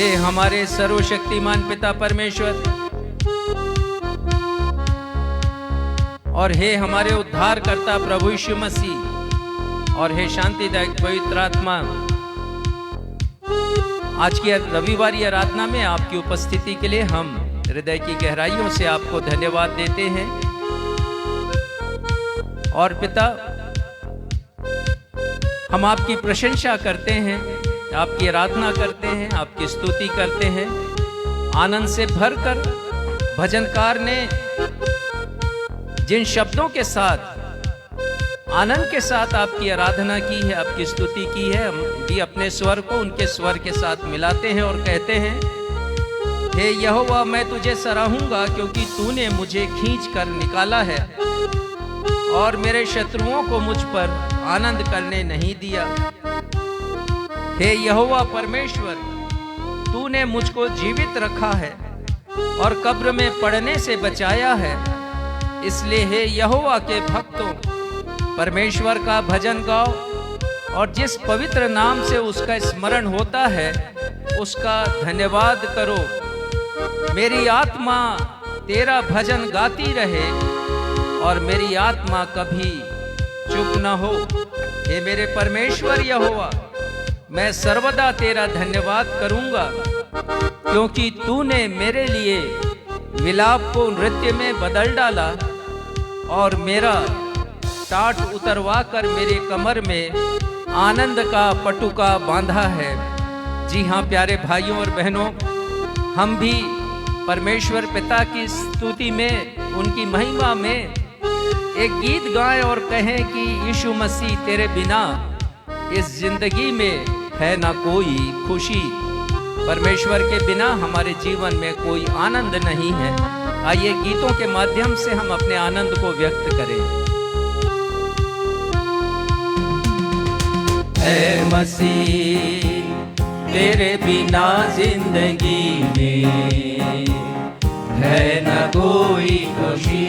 हे हमारे सर्वशक्तिमान पिता परमेश्वर और हे हमारे उद्धारकर्ता प्रभु यीशु मसीह और हे शांतिदायक पवित्र आत्मा, आज की रविवार आराधना में आपकी उपस्थिति के लिए हम हृदय की गहराइयों से आपको धन्यवाद देते हैं। और पिता, हम आपकी प्रशंसा करते हैं, आपकी आराधना करते हैं, आपकी स्तुति करते हैं। आनंद से भरकर भजनकार ने जिन शब्दों के साथ आनंद के साथ आपकी आराधना की है, आपकी स्तुति की है, हम भी अपने स्वर को उनके स्वर के साथ मिलाते हैं और कहते हैं, हे यहोवा, मैं तुझे सराहूंगा क्योंकि तूने मुझे खींच कर निकाला है और मेरे शत्रुओं को मुझ पर आनंद करने नहीं दिया। हे यहोवा परमेश्वर, तूने मुझको जीवित रखा है और कब्र में पड़ने से बचाया है। इसलिए हे यहोवा के भक्तों, परमेश्वर का भजन गाओ और जिस पवित्र नाम से उसका स्मरण होता है उसका धन्यवाद करो। मेरी आत्मा तेरा भजन गाती रहे और मेरी आत्मा कभी चुप न हो। हे मेरे परमेश्वर यहोवा, मैं सर्वदा तेरा धन्यवाद करूंगा क्योंकि तूने मेरे लिए विलाप को नृत्य में बदल डाला और मेरा टाट उतरवा कर मेरे कमर में आनंद का पटुका बांधा है। जी हाँ प्यारे भाइयों और बहनों, हम भी परमेश्वर पिता की स्तुति में, उनकी महिमा में एक गीत गाएं और कहें कि यीशु मसीह तेरे बिना इस जिंदगी में है ना कोई खुशी। परमेश्वर के बिना हमारे जीवन में कोई आनंद नहीं है। आइए गीतों के माध्यम से हम अपने आनंद को व्यक्त करें। ऐ मसीह तेरे बिना जिंदगी में है न कोई खुशी।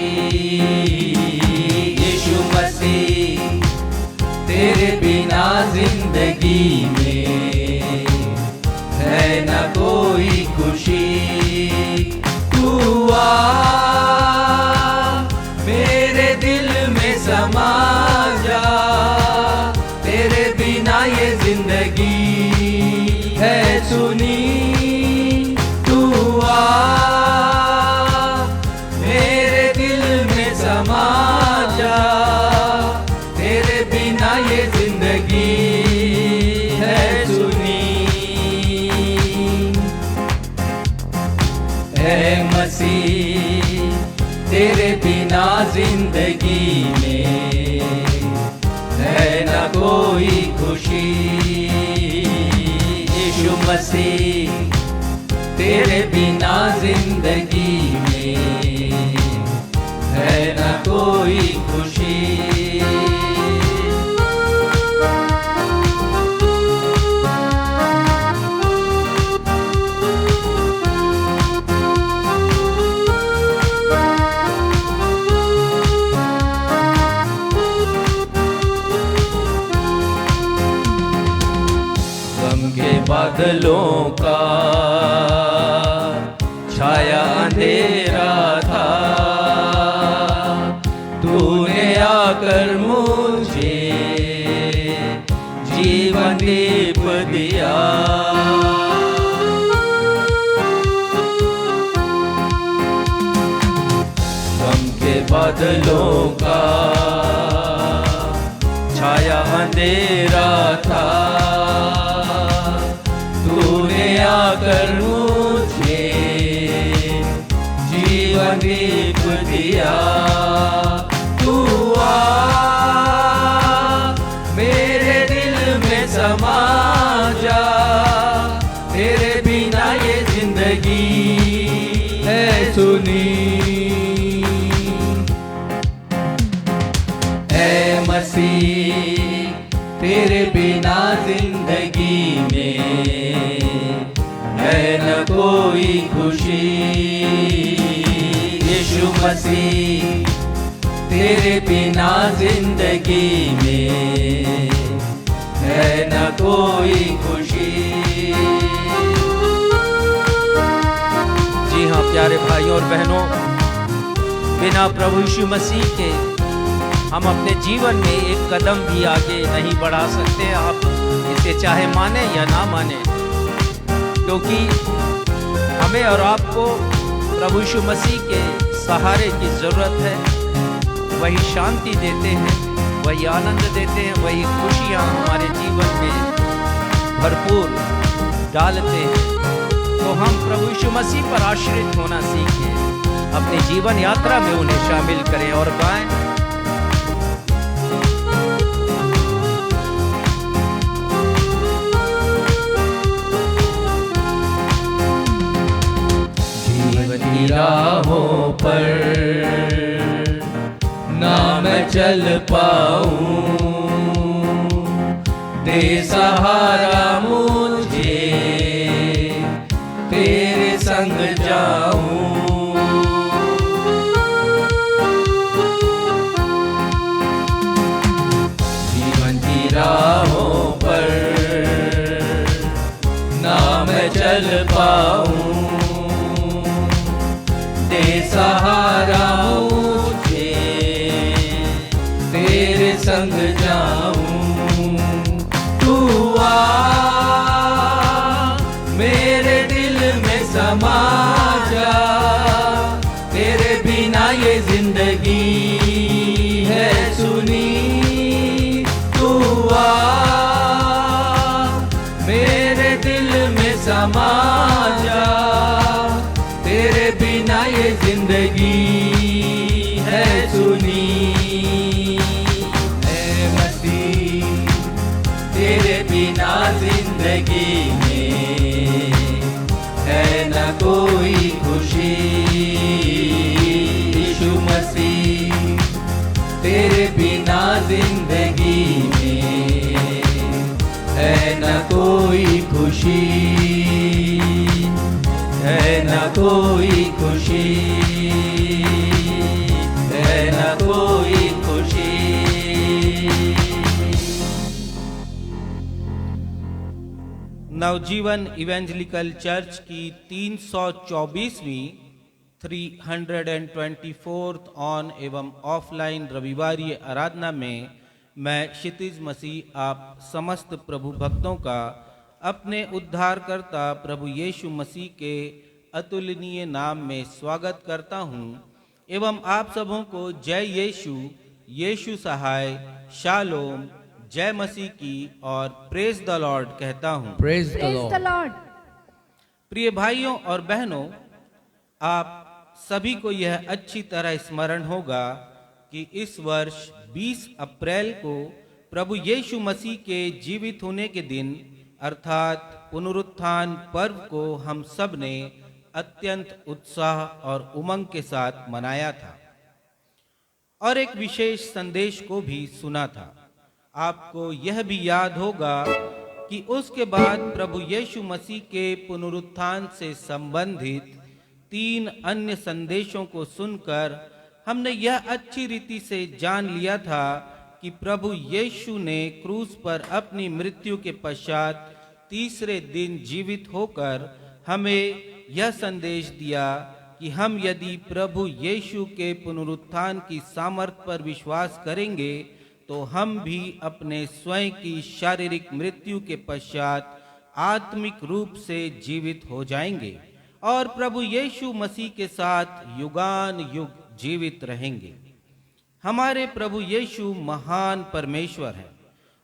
यीशु मसीह तेरे बिना जिंदगी में है न कोई खुशी। तू आ मेरे दिल में समा जा, तेरे बिना ये जिंदगी है सुनी। तू आ मेरे दिल में समा जा, तेरे बिना ये जिंदगी है सुनी। ऐ मसीह तेरे बिना जिंदगी में है न कोई खुशी। यीशु मसीह तेरे बिना जिंदगी में है न कोई खुशी। बादलों का छाया अंधेरा था, तूने आकर मुझे जीवन दीप दिया। गम के बादलों का छाया अंधेरा था, तूने आकर मुझे जीवन दीप दिया। तू आ मेरे दिल में समा जा, तेरे बिना ये जिंदगी है सुनी। ऐ मसीह तेरे बिना जिंदगी में है न कोई खुशी। यीशु मसीह तेरे बिना जिंदगी में है न कोई खुशी। प्यारे भाइयों और बहनों, बिना प्रभु यीशु मसीह के हम अपने जीवन में एक कदम भी आगे नहीं बढ़ा सकते। आप इसे चाहे माने या ना माने, क्योंकि हमें और आपको प्रभु यीशु मसीह के सहारे की ज़रूरत है। वही शांति देते हैं, वही आनंद देते हैं, वही खुशियाँ हमारे जीवन में भरपूर डालते हैं। तो हम प्रभु यीशु मसीह पर आश्रित होना सीखें, अपनी जीवन यात्रा में उन्हें शामिल करें और गाएं। जीवन की राहों पर ना मैं चल पाऊं, दे सहारा मुझे, तेरे संग जाऊं। जीवन की राहों पर ना मैं चल पाऊं, दे सहारा मुझे, तेरे संग जाऊं। तू आ मेरे दिल में समा जा, तेरे बिना ये जिंदगी है सुनी। तू आ मेरे दिल में समा जा, तेरे बिना ये जिंदगी है सुनी। ऐ मसीह तेरे बिना जिंदगी में है न कोई खुशी। यीशु मसीह तेरे बिना जिंदगी में है न कोई खुशी, है न कोई खुशी, है न कोई खुशी। नवजीवन इवेंजलिकल चर्च की 324वीं 324th ऑन एवं ऑफलाइन रविवारीय आराधना में मैं क्षितिज मसीह आप समस्त प्रभु भक्तों का अपने उद्धारकर्ता प्रभु यीशु मसीह के अतुलनीय नाम में स्वागत करता हूं एवं आप सबों को जय यीशु, यीशु सहाय, शालोम, जय मसीह की और प्रेज द लॉर्ड कहता हूं। Praise the Lord. प्रिय भाइयों और बहनों, आप सभी को यह अच्छी तरह स्मरण होगा कि इस वर्ष 20 अप्रैल को प्रभु यीशु मसीह के जीवित होने के दिन अर्थात पुनरुत्थान पर्व को हम सब ने अत्यंत उत्साह और उमंग के साथ मनाया था और एक विशेष संदेश को भी सुना था। आपको यह भी याद होगा कि उसके बाद प्रभु यीशु मसीह के पुनरुत्थान से संबंधित 3 अन्य संदेशों को सुनकर हमने यह अच्छी रीति से जान लिया था कि प्रभु यीशु ने क्रूस पर अपनी मृत्यु के पश्चात तीसरे दिन जीवित होकर हमें यह संदेश दिया कि हम यदि प्रभु यीशु के पुनरुत्थान की सामर्थ्य पर विश्वास करेंगे तो हम भी अपने स्वयं की शारीरिक मृत्यु के पश्चात आत्मिक रूप से जीवित हो जाएंगे और प्रभु यीशु मसीह के साथ युगान युग जीवित रहेंगे। हमारे प्रभु यीशु महान परमेश्वर हैं।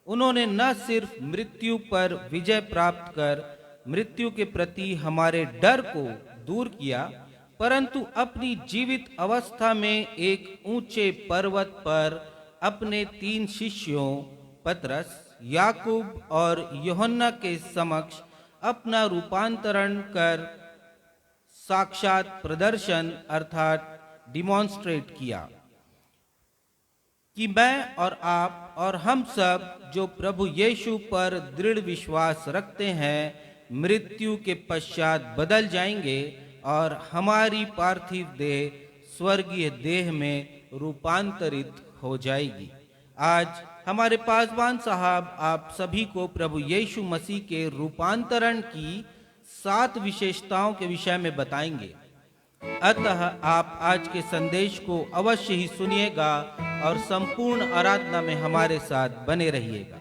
उन्होंने न सिर्फ मृत्यु पर विजय प्राप्त कर मृत्यु के प्रति हमारे डर को दूर किया, परंतु अपनी जीवित अवस्था में एक ऊंचे पर्वत पर अपने 3 शिष्यों पतरस, याकूब और यूहन्ना के समक्ष अपना रूपांतरण कर साक्षात प्रदर्शन अर्थात डिमॉन्स्ट्रेट किया कि मैं और आप और हम सब जो प्रभु यीशु पर दृढ़ विश्वास रखते हैं मृत्यु के पश्चात बदल जाएंगे और हमारी पार्थिव देह स्वर्गीय देह में रूपांतरित हो जाएगी। आज हमारे पासवान साहब आप सभी को प्रभु यीशु मसीह के रूपांतरण की 7 विशेषताओं के विषय में बताएंगे। अतः आप आज के संदेश को अवश्य ही सुनिएगा और संपूर्ण आराधना में हमारे साथ बने रहिएगा।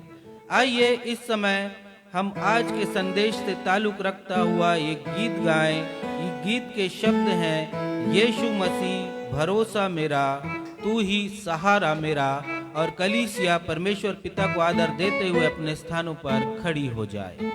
आइए इस समय हम आज के संदेश से ताल्लुक रखता हुआ ये गीत गाएं। ये गीत के शब्द हैं, यीशु मसीह भरोसा मेरा, तू ही सहारा मेरा। और कलीसिया परमेश्वर पिता को आदर देते हुए अपने स्थानों पर खड़ी हो जाए।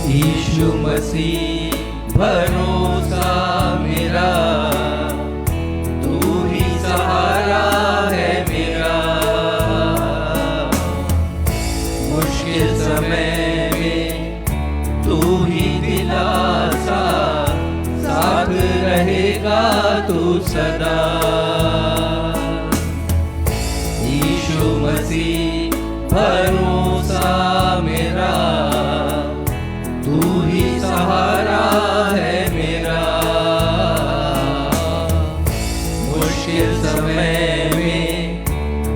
यीशु मसीह भरोसा मेरा, तू ही सहारा है मेरा। मुश्किल समय में तू ही दिलासा, साथ रहेगा तू सदा। यीशु मसीह भरोसा मेरा, तू ही सहारा है मेरा। मुश्किल समय में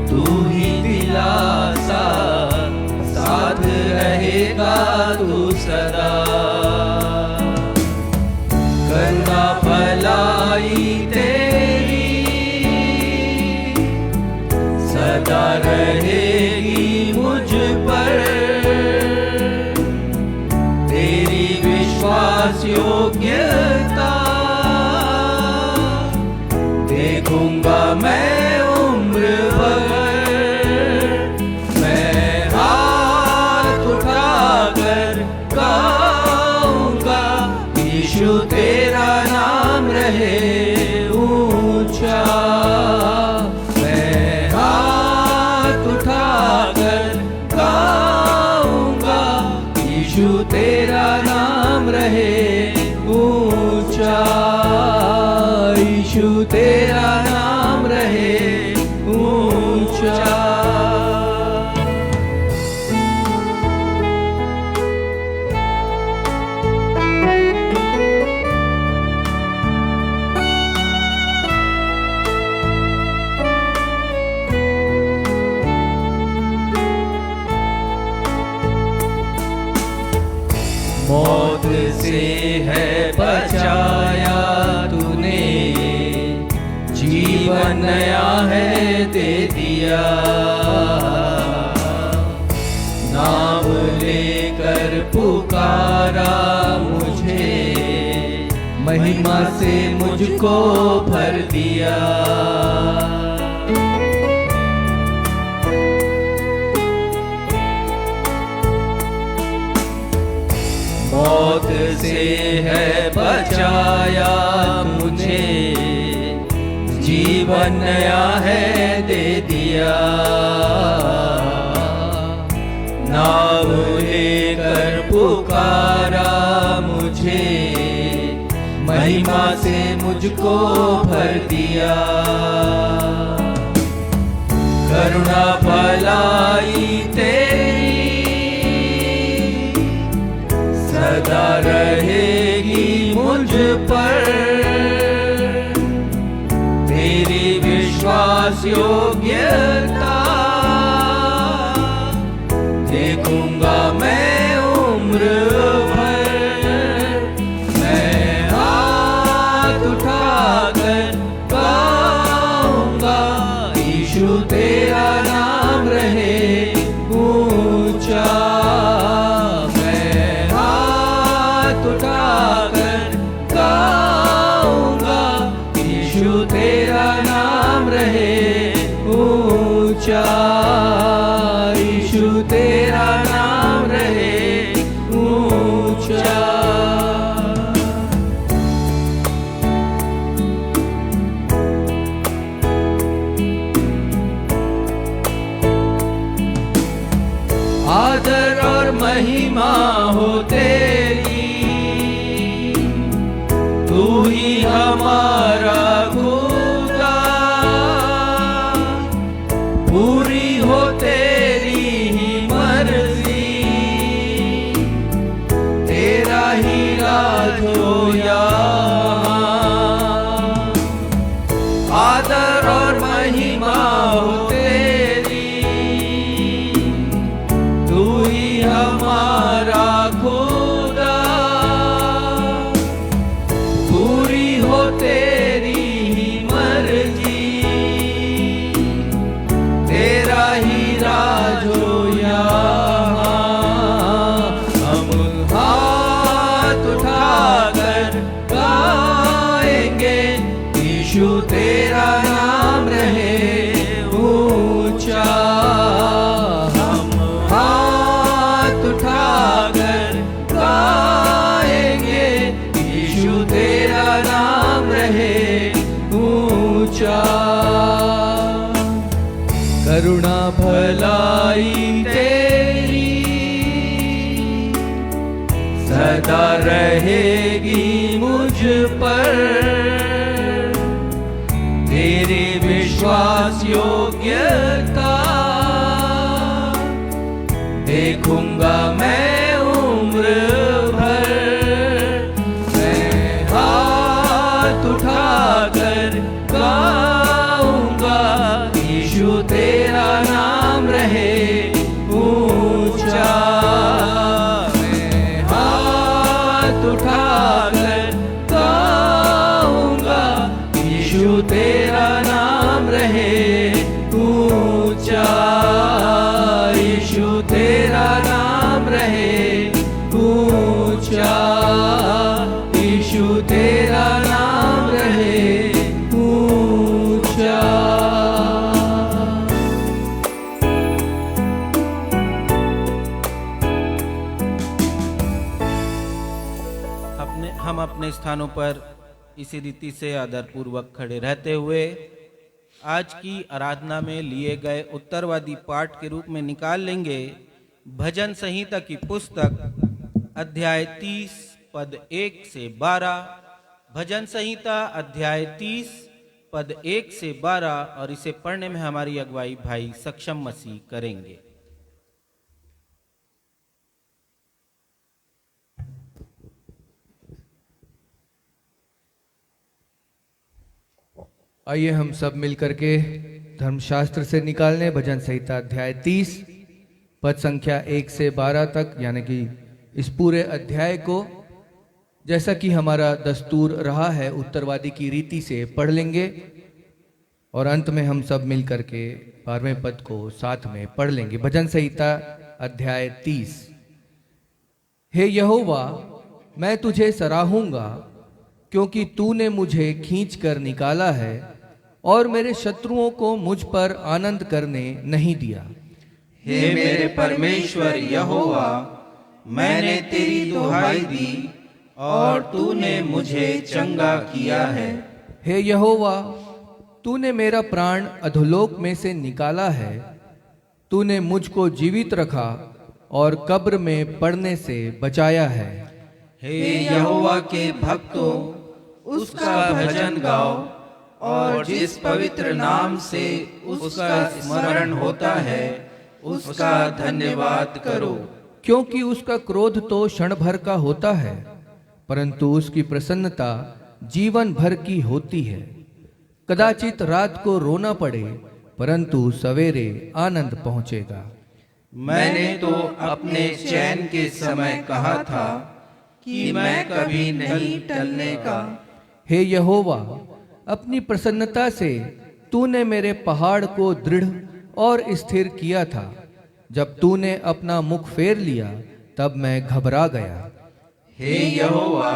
तू ही दिलासा, साथ रहेगा तू सदा। करुणा भलाई तेरी सदा रहेगी मुझ पर, योग्यता देखूंगा मैं उम्र भर। मैं हाथ उठाकर गाऊंगा, यीशु तेरा नाम रहे ऊंचा। मैं हाथ उठाकर गाऊंगा, यीशु तेरा नाम रहे ऊंचा। यीशु तेरा नाम रहे ऊंचा। मौत से है बचाया तूने, जीवन नया है दे दिया। नाम लेकर पुकारा मुझे, महिमा से मुझको भर दिया। मौत से है बचाया मुझे, जीवन नया है दे दिया। नाम लेकर पुकारा मुझे, महिमा से मुझको भर दिया। करुणा भलाई तेरी सदा रहेगी मुझ पर, तेरी विश्वास योग्यता देखूंगा मैं उम्र भर। मैं हाथ उठाकर गाऊंगा, यीशु तेरा नाम रहे ऊंचा। उठाकर गाऊंगा, यीशु तेरा नाम रहे ऊंचा। यीशु तेरा नाम रहे ऊंचा। आदर और महिमा हो तेरी, तू ही हमारा खुदा। पूरी हो तेरी ही मर्जी, तेरा ही राज हो यहाँ। आदर और महिमा हो तेरी, तू ही हमारा खुदा। पूरी हो तेरी ही मर्जी, तेरा ही राज हो यहाँ। हम हाथ उठाकर गाएंगे, यीशु तेरा नाम रहे ऊंचा। हम हाथ उठाकर गाएंगे, यीशु तेरा नाम रहे ऊंचा। करुणा भलाई तेरी सदा रहेगी मुझ पर। तेरे विश्वास योग्यता देखूंगा मैं उम्र भर। मैं हाथ उठाकर गाऊंगा, यीशु तेरा नाम रहे ऊंचा। मैं हाथ उठाकर गाऊंगा, यीशु तेरा नाम रहे ऊंचा। यीशु तेरा नाम रहे ऊंचा। यीशु तेरा नाम रहे ऊंचा। हम अपने स्थानों पर इसी रीति से आदरपूर्वक खड़े रहते हुए आज की आराधना में लिए गए उत्तरवादी पाठ के रूप में निकाल लेंगे भजन संहिता की पुस्तक अध्याय 30 पद 1 से 12। भजन संहिता अध्याय 30 पद 1 से 12 और इसे पढ़ने में हमारी अगुवाई भाई सक्षम मसीह करेंगे। आइए हम सब मिलकर के धर्मशास्त्र से निकालने भजन संहिता अध्याय 30 पद संख्या 1 से 12 तक, यानी कि इस पूरे अध्याय को जैसा कि हमारा दस्तूर रहा है उत्तरवादी की रीति से पढ़ लेंगे और अंत में हम सब मिलकर के 12वें पद को साथ में पढ़ लेंगे। भजन संहिता अध्याय 30। हे यहोवा, मैं तुझे सराहूंगा क्योंकि तूने मुझे खींच कर निकाला है और मेरे शत्रुओं को मुझ पर आनंद करने नहीं दिया। हे मेरे परमेश्वर यहोवा, मैंने तेरी दुहाई दी और तूने मुझे चंगा किया है। हे यहोवा, तूने मेरा प्राण अधोलोक में से निकाला है। तूने मुझको जीवित रखा और कब्र में पड़ने से बचाया है। हे यहोवा के भक्तों, उसका भजन गाओ और जिस पवित्र नाम से उसका स्मरण होता है उसका धन्यवाद करो। क्योंकि उसका क्रोध तो क्षण भर का होता है, परंतु उसकी प्रसन्नता जीवन भर की होती है। कदाचित रात को रोना पड़े, परंतु सवेरे आनंद पहुंचेगा। मैंने तो अपने चैन के समय कहा था कि मैं कभी नहीं टलने का। हे यहोवा, अपनी प्रसन्नता से तूने मेरे पहाड़ को दृढ़ और स्थिर किया था। जब तूने अपना मुख फेर लिया तब मैं घबरा गया। हे यहोवा,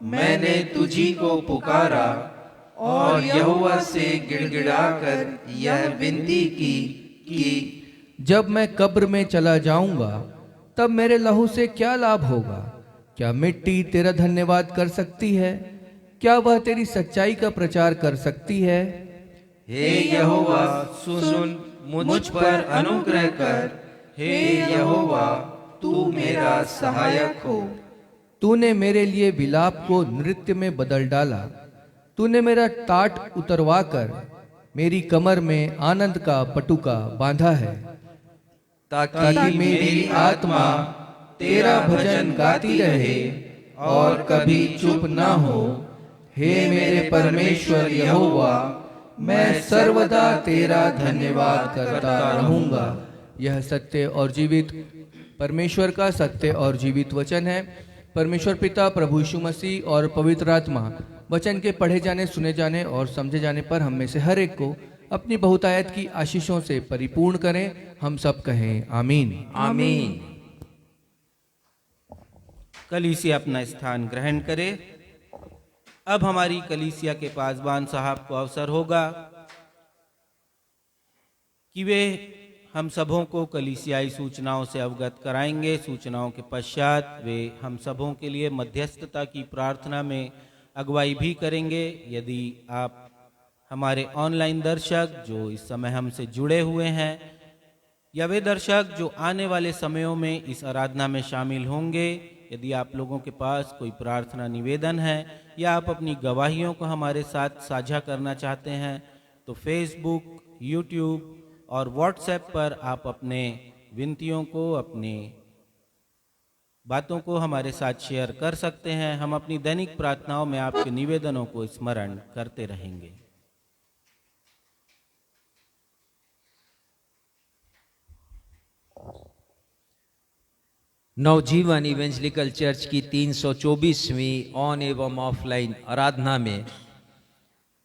मैंने तुझी को पुकारा और यहोवा से गिड़गिड़ाकर यह विनती की कि जब मैं कब्र में चला जाऊंगा तब मेरे लहू से क्या लाभ होगा? क्या मिट्टी तेरा धन्यवाद कर सकती है? क्या वह तेरी सच्चाई का प्रचार कर सकती है? हे यहोवा, सुन मुझ पर अनुग्रह कर। हे यहोवा, तू मेरा सहायक हो। तूने मेरे लिए विलाप को नृत्य में बदल डाला। तूने मेरा टाट उतरवा कर मेरी कमर में आनंद का पटुका बांधा है, ताकि मेरी आत्मा तेरा भजन गाती रहे और कभी चुप ना हो। हे मेरे परमेश्वर यहोवा, मैं सर्वदा तेरा धन्यवाद करता रहूंगा। यह सत्य और जीवित परमेश्वर का सत्य और जीवित वचन है। परमेश्वर पिता, प्रभु यीशु मसीह और पवित्र आत्मा वचन के पढ़े जाने, सुने जाने और समझे जाने पर हम में से हर एक को अपनी बहुतायत की आशीषों से परिपूर्ण करें। हम सब कहें आमीन। आमीन। कलीसिया अपना स्थान ग्रहण करे। अब हमारी कलीसिया के पासबान साहब को अवसर होगा कि वे हम सबों को कलीसियाई सूचनाओं से अवगत कराएंगे। सूचनाओं के पश्चात वे हम सबों के लिए मध्यस्थता की प्रार्थना में अगुवाई भी करेंगे। यदि आप हमारे ऑनलाइन दर्शक जो इस समय हमसे जुड़े हुए हैं या वे दर्शक जो आने वाले समयों में इस आराधना में शामिल होंगे, यदि आप लोगों के पास कोई प्रार्थना निवेदन है या आप अपनी गवाहियों को हमारे साथ साझा करना चाहते हैं तो फेसबुक, यूट्यूब और व्हाट्सएप पर आप अपने विनतियों को, अपने बातों को हमारे साथ शेयर कर सकते हैं। हम अपनी दैनिक प्रार्थनाओं में आपके निवेदनों को स्मरण करते रहेंगे। नवजीवन इवेंजलिकल चर्च की 324वीं ऑन एवं ऑफलाइन आराधना में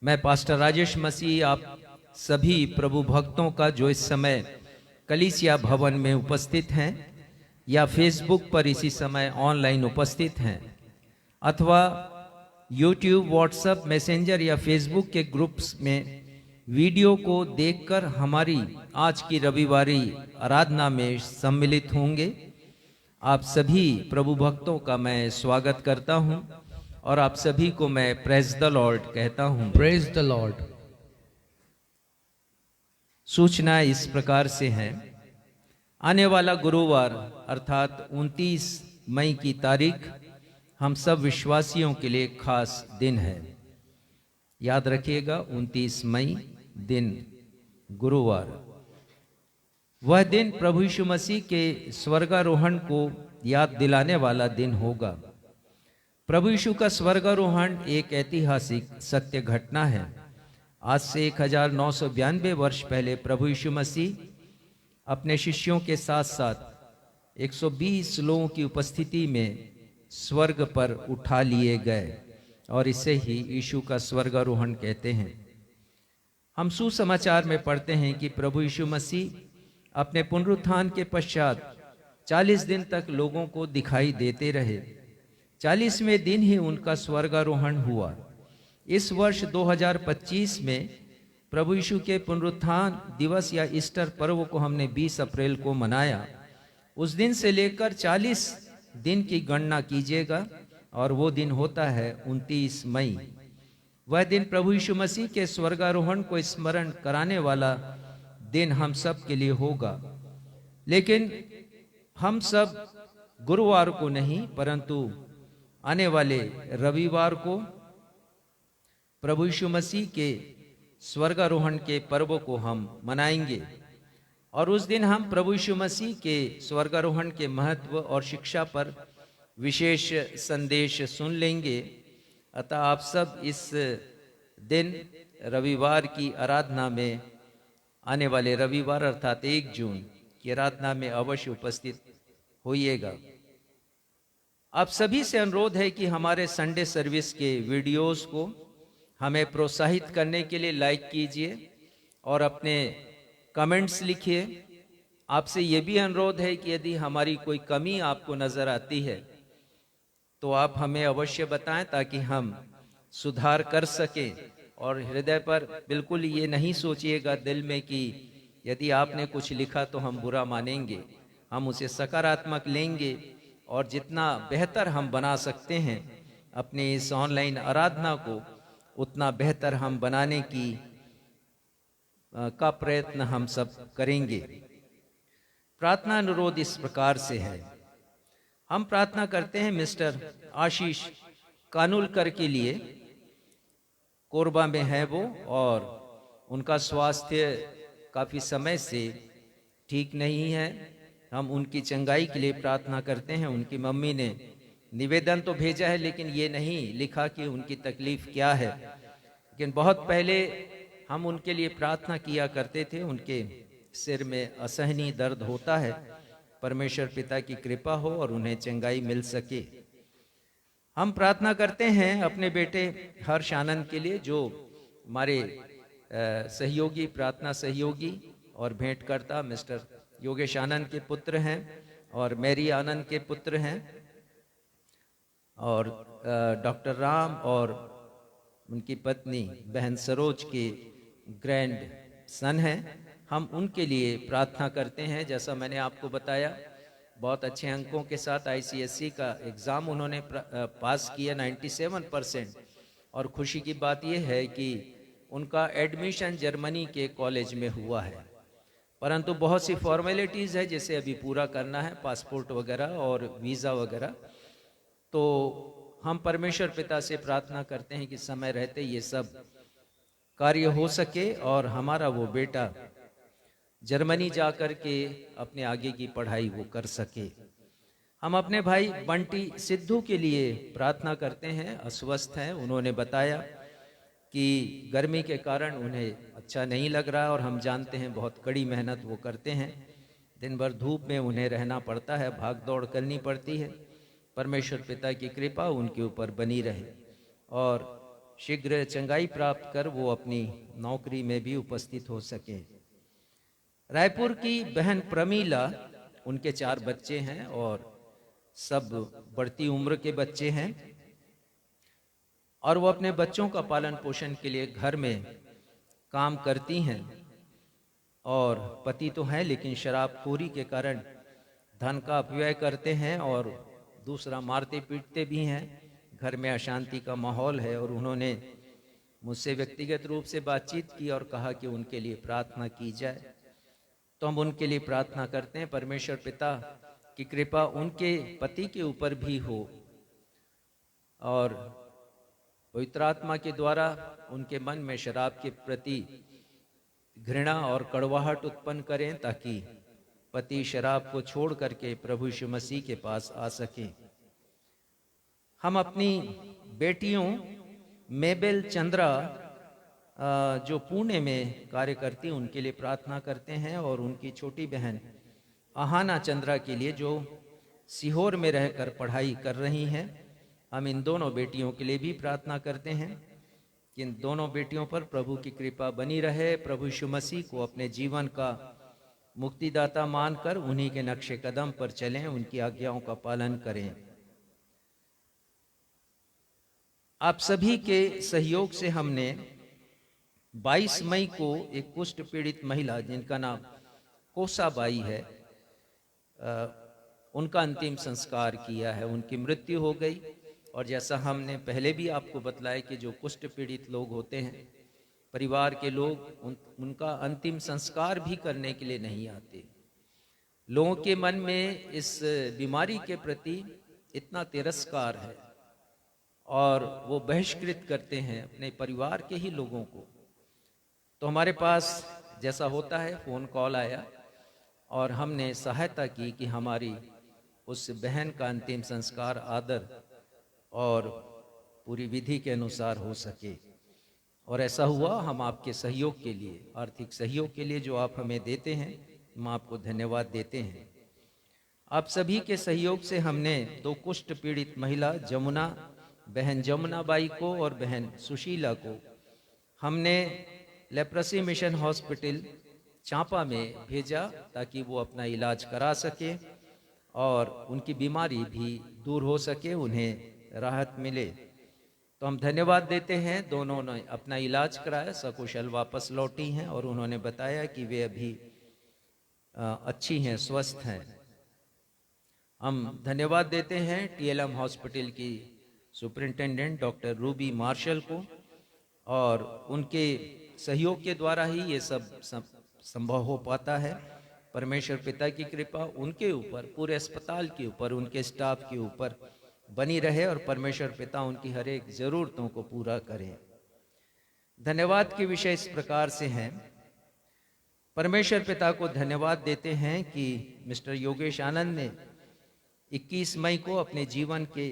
मैं पास्टर राजेश मसीह आप सभी प्रभु भक्तों का जो इस समय कलीसिया भवन में उपस्थित हैं या फेसबुक पर इसी समय ऑनलाइन उपस्थित हैं अथवा यूट्यूब, व्हाट्सएप, मैसेंजर या फेसबुक के ग्रुप्स में वीडियो को देखकर हमारी आज की रविवारी आराधना में सम्मिलित होंगे, आप सभी प्रभु भक्तों का मैं स्वागत करता हूं और आप सभी को मैं प्रेज द लॉर्ड कहता हूं। Praise the Lord. सूचना इस प्रकार से है। आने वाला गुरुवार अर्थात 29 मई की तारीख हम सब विश्वासियों के लिए खास दिन है। याद रखिएगा, 29 मई दिन गुरुवार। वह दिन प्रभु यीशु मसीह के स्वर्गारोहण को याद दिलाने वाला दिन होगा। प्रभु यीशु का स्वर्गारोहण एक ऐतिहासिक सत्य घटना है। आज से 1992 वर्ष पहले प्रभु यीशु मसीह अपने शिष्यों के साथ साथ 120 लोगों की उपस्थिति में स्वर्ग पर उठा लिए गए और इसे ही यीशु का स्वर्गारोहण कहते हैं। हम सुसमाचार में पढ़ते हैं कि प्रभु यीशु मसीह अपने पुनरुत्थान के पश्चात 40 दिन तक लोगों को दिखाई देते रहे। 40वें दिन ही उनका स्वर्गारोहण हुआ। इस वर्ष 2025 में प्रभु यीशु के पुनरुत्थान दिवस या ईस्टर पर्व को हमने 20 अप्रैल को मनाया। उस दिन से लेकर 40 दिन की गणना कीजिएगा और वो दिन होता है 29 मई। वह दिन प्रभु यीशु मसीह के स्वर्गारोहण को स्मरण कराने वाला दिन हम सब के लिए होगा। लेकिन हम सब गुरुवार को नहीं परंतु आने वाले रविवार को प्रभु यीशु मसीह के स्वर्गारोहण के पर्व को हम मनाएंगे और उस दिन हम प्रभु यीशु मसीह के स्वर्गारोहण के महत्व और शिक्षा पर विशेष संदेश सुन लेंगे। अतः आप सब इस दिन रविवार की आराधना में, आने वाले रविवार अर्थात 1 जून की आराधना में अवश्य उपस्थित होइएगा। आप सभी से अनुरोध है कि हमारे संडे सर्विस के वीडियोस को हमें प्रोत्साहित करने के लिए लाइक कीजिए और अपने कमेंट्स लिखिए। आपसे ये भी अनुरोध है कि यदि हमारी कोई कमी आपको नजर आती है तो आप हमें अवश्य बताएं ताकि हम सुधार कर सकें। और हृदय पर बिल्कुल ये नहीं सोचिएगा दिल में कि यदि आपने कुछ लिखा तो हम बुरा मानेंगे, हम उसे सकारात्मक लेंगे और जितना बेहतर हम बना सकते हैं अपने इस ऑनलाइन आराधना को, उतना बेहतर हम बनाने का प्रयत्न हम सब करेंगे। प्रार्थना अनुरोध इस प्रकार से है। हम प्रार्थना करते हैं मिस्टर आशीष कानुलकर के लिए, कोरबा में है वो, और उनका स्वास्थ्य काफ़ी समय से ठीक नहीं है। हम उनकी चंगाई के लिए प्रार्थना करते हैं। उनकी मम्मी ने निवेदन तो भेजा है लेकिन ये नहीं लिखा कि उनकी तकलीफ क्या है, लेकिन बहुत पहले हम उनके लिए प्रार्थना किया करते थे। उनके सिर में असहनीय दर्द होता है, परमेश्वर पिता की कृपा हो और उन्हें चंगाई मिल सके। हम प्रार्थना करते हैं अपने बेटे हर्ष आनंद के लिए, जो हमारे सहयोगी, प्रार्थना सहयोगी और भेंटकर्ता मिस्टर योगेश आनंद के पुत्र हैं और मैरी आनंद के पुत्र हैं, और डॉक्टर राम और उनकी पत्नी बहन सरोज के ग्रैंड सन हैं। हम उनके लिए प्रार्थना करते हैं। जैसा मैंने आपको बताया, बहुत अच्छे अंकों के साथ ICSE का एग्ज़ाम उन्होंने पास किया 97%, और खुशी की बात यह है कि उनका एडमिशन जर्मनी के कॉलेज में हुआ है, परंतु बहुत सी फॉर्मेलिटीज़ है जिसे अभी पूरा करना है, पासपोर्ट वगैरह और वीज़ा वगैरह। तो हम परमेश्वर पिता से प्रार्थना करते हैं कि समय रहते ये सब कार्य हो सके और हमारा वो बेटा जर्मनी जा कर के अपने आगे की पढ़ाई वो कर सके। हम अपने भाई बंटी सिद्धू के लिए प्रार्थना करते हैं, अस्वस्थ हैं। उन्होंने बताया कि गर्मी के कारण उन्हें अच्छा नहीं लग रहा, और हम जानते हैं बहुत कड़ी मेहनत वो करते हैं, दिन भर धूप में उन्हें रहना पड़ता है, भाग दौड़ करनी पड़ती है। परमेश्वर पिता की कृपा उनके ऊपर बनी रहे और शीघ्र चंगाई प्राप्त कर वो अपनी नौकरी में भी उपस्थित हो सके। रायपुर की बहन प्रमीला, उनके 4 बच्चे हैं और सब बढ़ती उम्र के बच्चे हैं, और वो अपने बच्चों का पालन पोषण के लिए घर में काम करती हैं, और पति तो हैं लेकिन शराबखोरी के कारण धन का अपव्यय करते हैं और दूसरा मारते पीटते भी हैं। घर में अशांति का माहौल है, और उन्होंने मुझसे व्यक्तिगत रूप से बातचीत की और कहा कि उनके लिए प्रार्थना की जाए। तो हम उनके लिए प्रार्थना करते हैं। परमेश्वर पिता की कृपा उनके पति के ऊपर भी हो और पवित्र आत्मा के द्वारा उनके मन में शराब के प्रति घृणा और कड़वाहट उत्पन्न करें, ताकि पति शराब को छोड़ करके प्रभु यीशु मसीह के पास आ सकें। हम अपनी बेटियों मेबेल चंद्रा, जो पुणे में कार्य करती, उनके लिए प्रार्थना करते हैं, और उनकी छोटी बहन आहाना चंद्रा के लिए, जो सीहोर में रहकर पढ़ाई कर रही हैं। हम इन दोनों बेटियों के लिए भी प्रार्थना करते हैं कि इन दोनों बेटियों पर प्रभु की कृपा बनी रहे। प्रभु यीशु मसीह को अपने जीवन का मुक्तिदाता मानकर उन्हीं के नक्शे कदम पर चलें, उनकी आज्ञाओं का पालन करें। आप सभी के सहयोग से हमने 22 मई को एक कुष्ठ पीड़ित महिला, जिनका नाम कोसाबाई है, उनका अंतिम संस्कार किया है। उनकी मृत्यु हो गई, और जैसा हमने पहले भी आपको बतलाया कि जो कुष्ठ पीड़ित लोग होते हैं, परिवार के लोग उनका अंतिम संस्कार भी करने के लिए नहीं आते। लोगों के मन में इस बीमारी के प्रति इतना तिरस्कार है, और वो बहिष्कृत करते हैं अपने परिवार के ही लोगों को। तो हमारे पास जैसा होता है फ़ोन कॉल आया, और हमने सहायता की कि हमारी उस बहन का अंतिम संस्कार आदर और पूरी विधि के अनुसार हो सके, और ऐसा हुआ। हम आपके सहयोग के लिए, आर्थिक सहयोग के लिए जो आप हमें देते हैं, हम आपको धन्यवाद देते हैं। आप सभी के सहयोग से हमने 2 कुष्ठ पीड़ित महिला, जमुना, बहन जमुनाबाई को और बहन सुशीला को, हमने लेप्रोसी मिशन हॉस्पिटल चांपा में भेजा, ताकि वो अपना इलाज करा सके और उनकी बीमारी भी दूर हो सके, उन्हें राहत मिले। तो हम धन्यवाद देते हैं। दोनों ने अपना इलाज कराया, सकुशल वापस लौटी हैं, और उन्होंने बताया कि वे अभी अच्छी हैं, स्वस्थ हैं। हम धन्यवाद देते हैं टीएलएम हॉस्पिटल की सुपरिंटेंडेंट डॉक्टर रूबी मार्शल को, और उनके सहयोग के द्वारा ही ये सब संभव हो पाता है। परमेश्वर पिता की कृपा उनके ऊपर, पूरे अस्पताल के ऊपर, उनके स्टाफ के ऊपर बनी रहे और परमेश्वर पिता उनकी हर एक जरूरतों को पूरा करे। धन्यवाद के विषय इस प्रकार से हैं। परमेश्वर पिता को धन्यवाद देते हैं कि मिस्टर योगेश आनंद ने 21 मई को अपने जीवन के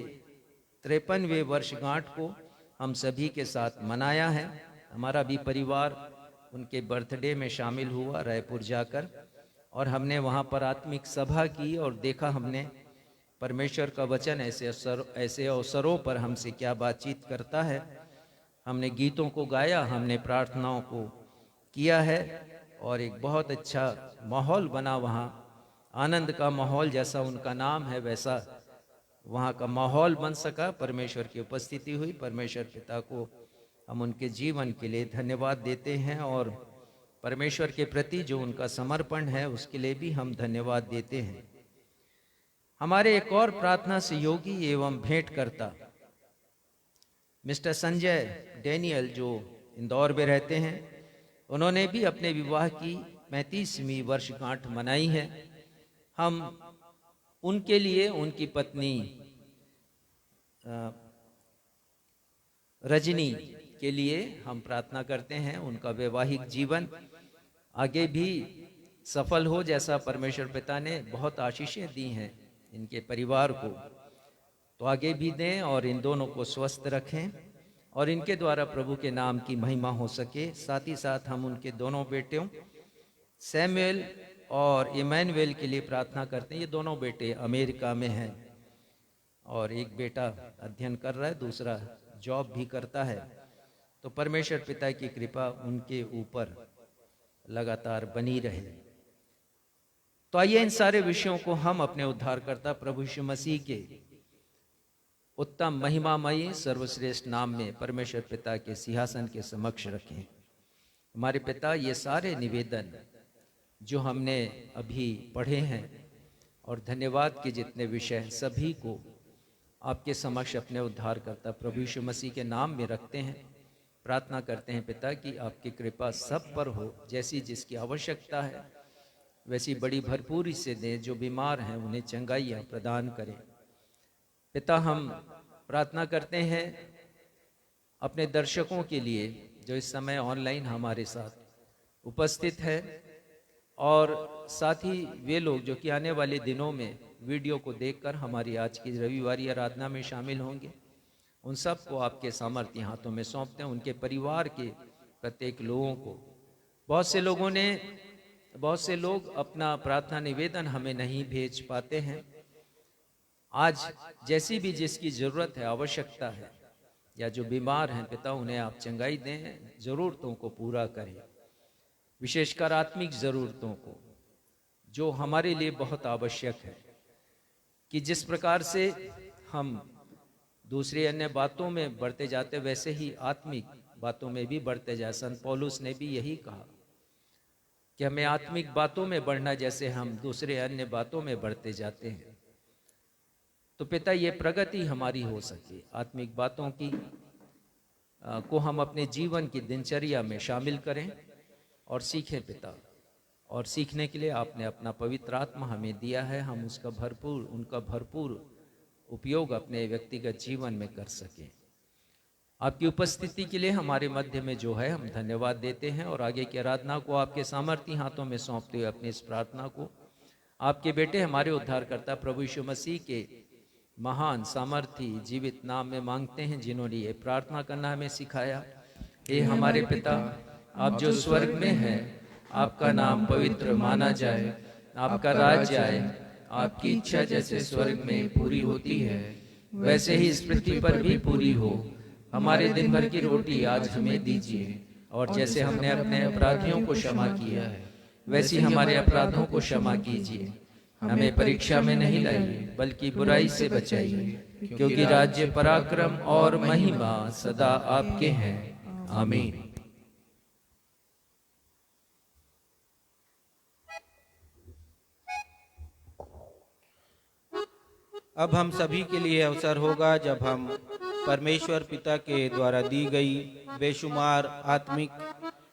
53वें वर्षगांठ को हम सभी के साथ मनाया है। हमारा भी परिवार उनके बर्थडे में शामिल हुआ रायपुर जाकर, और हमने वहाँ पर आत्मिक सभा की और देखा हमने परमेश्वर का वचन ऐसे अवसरों पर हमसे क्या बातचीत करता है। हमने गीतों को गाया, हमने प्रार्थनाओं को किया है, और एक बहुत अच्छा माहौल बना वहाँ। आनंद का माहौल, जैसा उनका नाम है वैसा वहाँ का माहौल बन सका। परमेश्वर की उपस्थिति हुई। परमेश्वर पिता को हम उनके जीवन के लिए धन्यवाद देते हैं, और परमेश्वर के प्रति जो उनका समर्पण है उसके लिए भी हम धन्यवाद देते हैं। हमारे एक और प्रार्थना सहयोगी एवं भेंटकर्ता मिस्टर संजय डैनियल, जो इंदौर में रहते हैं, उन्होंने भी अपने विवाह की 35वीं वर्षगांठ मनाई है। हम उनके लिए, उनकी पत्नी रजनी के लिए हम प्रार्थना करते हैं। उनका वैवाहिक जीवन आगे भी सफल हो, जैसा परमेश्वर पिता ने बहुत आशीषें दी हैं इनके परिवार को, तो आगे भी दें और इन दोनों को स्वस्थ रखें और इनके द्वारा प्रभु के नाम की महिमा हो सके। साथ ही साथ हम उनके दोनों बेटियों सैमुएल और इमैनुएल के लिए प्रार्थना करते हैं। ये दोनों बेटे अमेरिका में हैं और एक बेटा अध्ययन कर रहा है, दूसरा जॉब भी करता है। तो परमेश्वर पिता की कृपा उनके ऊपर लगातार बनी रहे। तो आइए इन सारे विषयों को हम अपने उद्धारकर्ता प्रभु यीशु मसीह के उत्तम महिमामयी सर्वश्रेष्ठ नाम में परमेश्वर पिता के सिंहासन के समक्ष रखें। हमारे पिता, ये सारे निवेदन जो हमने अभी पढ़े हैं और धन्यवाद के जितने विषय, सभी को आपके समक्ष अपने उद्धारकर्ता प्रभु यीशु मसीह के नाम में रखते हैं। प्रार्थना करते हैं पिता कि आपकी कृपा सब पर हो, जैसी जिसकी आवश्यकता है वैसी बड़ी भरपूरी से दें। जो बीमार हैं उन्हें चंगाइयाँ प्रदान करें। पिता, हम प्रार्थना करते हैं अपने दर्शकों के लिए जो इस समय ऑनलाइन हमारे साथ उपस्थित है, और साथ ही वे लोग जो कि आने वाले दिनों में वीडियो को देखकर हमारी आज की रविवारी आराधना में शामिल होंगे। उन सब को आपके सामर्थ्य हाथों में सौंपते हैं, उनके परिवार के प्रत्येक लोगों को। बहुत से लोग अपना प्रार्थना निवेदन हमें नहीं भेज पाते हैं। आज जैसी भी जिसकी जरूरत है, आवश्यकता है, या जो बीमार हैं पिता, उन्हें आप चंगाई दें, जरूरतों को पूरा करें, विशेषकर आत्मिक जरूरतों को जो हमारे लिए बहुत आवश्यक है। कि जिस प्रकार से हम दूसरी अन्य बातों में बढ़ते जाते, वैसे ही आत्मिक बातों में भी बढ़ते जाए। संत पौलुस ने भी यही कहा कि हमें आत्मिक बातों में बढ़ना जैसे हम दूसरे अन्य बातों में बढ़ते जाते हैं। तो पिता, ये प्रगति हमारी हो सके, आत्मिक बातों की को हम अपने जीवन की दिनचर्या में शामिल करें और सीखें पिता। और सीखने के लिए आपने अपना पवित्र आत्मा हमें दिया है, हम उनका भरपूर उपयोग अपने व्यक्तिगत जीवन में कर सकें। आपकी उपस्थिति के लिए हमारे मध्य में जो है हम धन्यवाद देते हैं, और आगे की आराधना को आपके सामर्थी हाथों में सौंपते हुए अपनी इस प्रार्थना को आपके बेटे हमारे उद्धारकर्ता प्रभु यीशु मसीह के महान सामर्थी जीवित नाम में मांगते हैं, जिन्होंने ये प्रार्थना करना हमें सिखाया। हे हमारे पिता, आप जो स्वर्ग में हैं, आपका नाम पवित्र माना जाए, आपका राज्य आए, आपकी इच्छा जैसे स्वर्ग में पूरी होती है वैसे ही इस पृथ्वी पर भी पूरी हो। हमारे दिन भर की रोटी आज हमें दीजिए, और जैसे हमने अपने अपराधियों को क्षमा किया है वैसे हमारे अपराधों को क्षमा कीजिए। हमें परीक्षा में नहीं लाइए बल्कि बुराई से बचाइए, क्योंकि राज्य, पराक्रम और महिमा सदा आपके हैं। आमीन। अब हम सभी के लिए अवसर होगा जब हम परमेश्वर पिता के द्वारा दी गई बेशुमार आत्मिक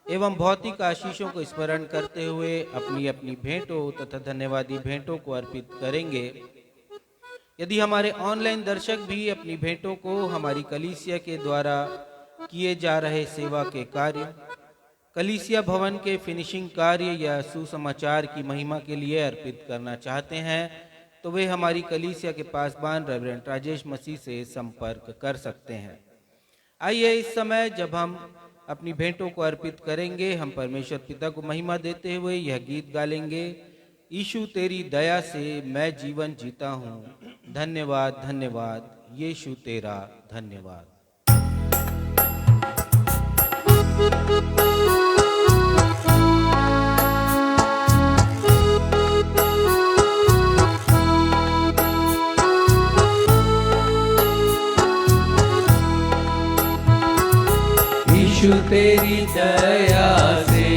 एवं भौतिक आशीषों को स्मरण करते हुए अपनी अपनी भेंटों तथा धन्यवादी भेंटों को अर्पित करेंगे। यदि हमारे ऑनलाइन दर्शक भी अपनी भेंटों को हमारी कलीसिया के द्वारा किए जा रहे सेवा के कार्य, कलीसिया भवन के फिनिशिंग कार्य या सुसमाचार की महिमा के लिए अर्पित करना चाहते हैं, तो वे हमारी कलीसिया के पासबान रेवरेंड राजेश मसीह से संपर्क कर सकते हैं। आइए इस समय जब हम अपनी भेंटों को अर्पित करेंगे, हम परमेश्वर पिता को महिमा देते हुए यह गीत गालेंगे। यीशु तेरी दया से मैं जीवन जीता हूँ, धन्यवाद धन्यवाद यीशु तेरा धन्यवाद। यीशु तेरी दया से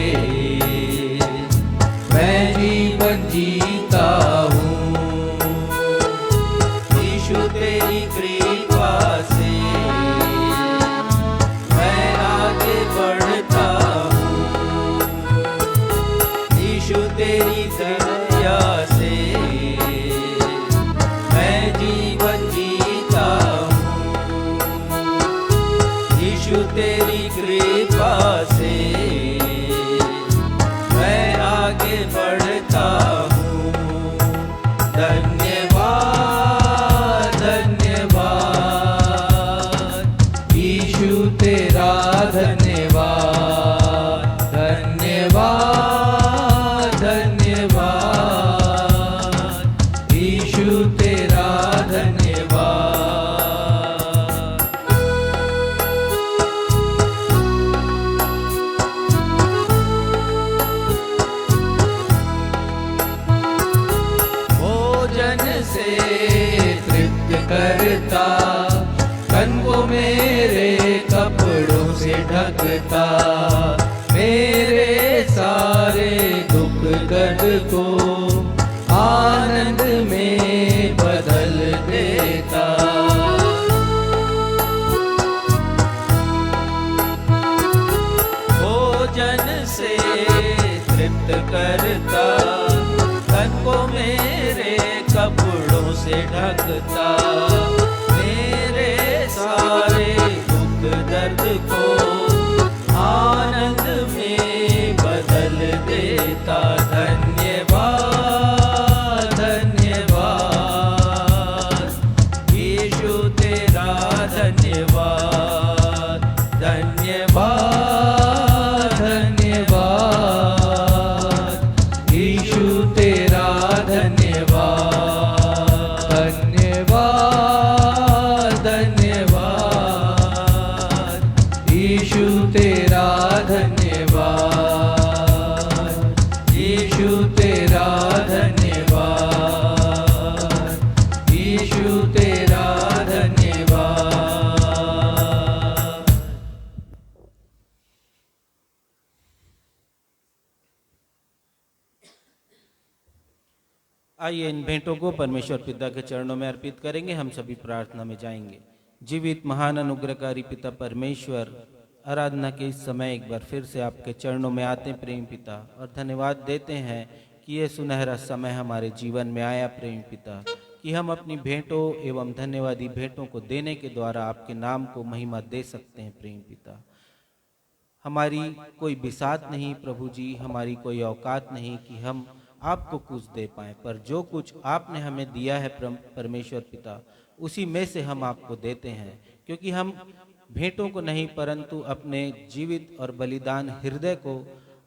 मैं जीवन जीता हूँ, यीशु तेरी कृपा से मैं आगे बढ़ता हूँ, यीशु तेरी दया से मैं जीवन जीता हूँ, यीशु तेरी कृपा से मैं आगे बढ़ता हूँ। धन्यवाद धन्यवाद यीशु तेरा धन्यवाद, धन्यवाद धन्यवाद यीशु तेरा धन्यवाद। करता तन को मेरे कपड़ों से ढकता, मेरे सारे दुख दर्द को आनंद में बदल देता। भोजन से तृप्त करता, तन को मेरे कपड़ों से ढकता, मेरे सारे दुख दर्द को आनंद में बदल देता। धन्यवाद धन्यवाद यीशु तेरा धन्यवाद, धन्यवाद धन्यवाद यीशु तेरा धन्यवाद, यीशु तेरा धन्यवाद, यीशु तेरा धन्यवाद, यीशु तेरा धन्यवाद। आइए इन भेंटों को परमेश्वर पिता के चरणों में अर्पित करेंगे। हम सभी प्रार्थना में जाएंगे। जीवित महान अनुग्रहकारी पिता परमेश्वर, आराधना के इस समय एक बार फिर से आपके चरणों में आते हैं प्रेम पिता, और धन्यवाद देते हैं कि ये सुनहरा समय हमारे जीवन में आया प्रेम पिता, कि हम अपनी भेंटों एवं धन्यवादी भेंटों को देने के द्वारा आपके नाम को महिमा दे सकते हैं प्रेम पिता। हमारी कोई बिसात नहीं प्रभु जी, हमारी कोई औकात नहीं कि हम आपको कुछ दे पाएं, पर जो कुछ आपने हमें दिया है परमेश्वर पिता, उसी में से हम आपको देते हैं, क्योंकि हम भेंटों को नहीं परंतु अपने जीवित और बलिदान हृदय को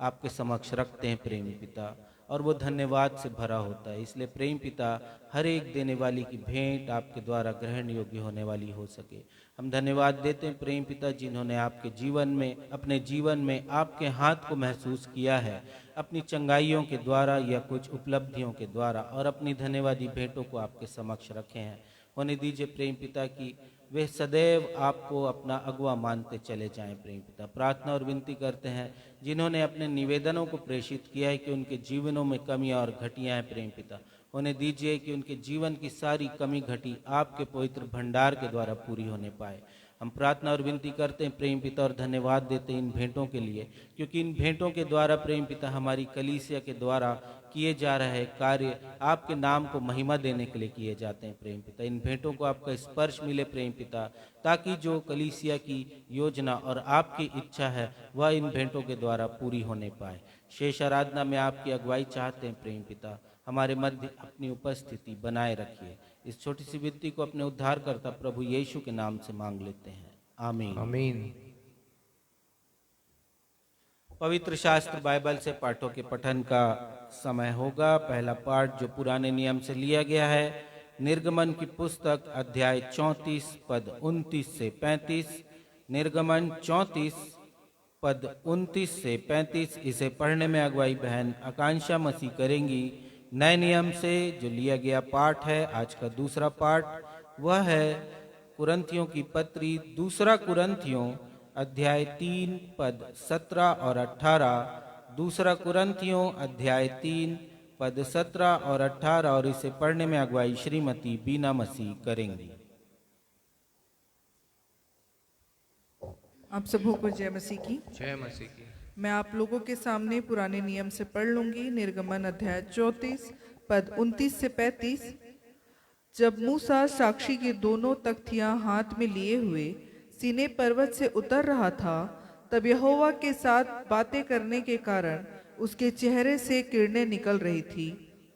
आपके समक्ष रखते हैं प्रेम पिता, और वो धन्यवाद से भरा होता है। इसलिए प्रेम पिता, हर एक देने वाली की भेंट आपके द्वारा ग्रहण योग्य होने वाली हो सके। हम धन्यवाद देते हैं प्रेम पिता, जिन्होंने आपके जीवन में, अपने जीवन में आपके हाथ को महसूस किया है, अपनी चंगाइयों के द्वारा या कुछ उपलब्धियों के द्वारा, और अपनी धन्यवादी भेंटों को आपके समक्ष रखे हैं। होने दीजिए प्रेम पिता की वे सदैव आपको अपना अगुआ मानते चले जाएं प्रेम पिता। प्रार्थना और विनती करते हैं जिन्होंने अपने निवेदनों को प्रेषित किया है कि उनके जीवनों में कमियां और घटियां हैं प्रेम पिता, उन्हें दीजिए कि उनके जीवन की सारी कमी घटी आपके पवित्र भंडार के द्वारा पूरी होने पाए। हम प्रार्थना और विनती करते हैं प्रेम पिता और धन्यवाद देते हैं इन भेंटों के लिए, क्योंकि इन भेंटों के द्वारा प्रेम पिता हमारी कलीसिया के द्वारा किए जा रहे कार्य आपके नाम को महिमा देने के लिए किए जाते हैं। प्रेम पिता, इन भेंटों को आपका स्पर्श मिले प्रेम पिता, ताकि जो कलीसिया की योजना और आपकी इच्छा है वह इन भेंटों के द्वारा पूरी होने पाए। शेष आराधना में आपकी अगुवाई चाहते हैं प्रेम पिता, हमारे मध्य अपनी उपस्थिति बनाए रखिए। इस छोटी सी विनती को अपने उद्धारकर्ता प्रभु यीशु के नाम से मांग लेते हैं, आमीन। आमीन। पवित्र शास्त्र बाइबल से पाठों के पठन का समय होगा। पहला पाठ जो पुराने नियम से लिया गया है, निर्गमन की पुस्तक अध्याय 34 पद 29 से 35। निर्गमन 34 पद 29 से 35। इसे पढ़ने में अगुवाई बहन आकांक्षा मसीह करेंगी। नए नियम से जो लिया गया पाठ है, आज का दूसरा पाठ वह है कुरंथियों की पत्री, दूसरा कुरंथियों अध्याय 3 पद 17 और 18। दूसरा कुरंथियों अध्याय 3 पद 17 और 18, और इसे पढ़ने में अगुवाई श्रीमती बीना मसीह करेंगी। आप सबों को जय मसीह की। जय मसीह की। मैं आप लोगों के सामने पुराने नियम से पढ़ लूंगी। निर्गमन अध्याय 34 पद 29 से 35। जब मूसा साक्षी की दोनों तख्तियां हाथ में लिए हुए सीने पर्वत से उतर रहा था, तब यहोवा के साथ बातें करने के कारण उसके चेहरे से किरणें निकल रही थी,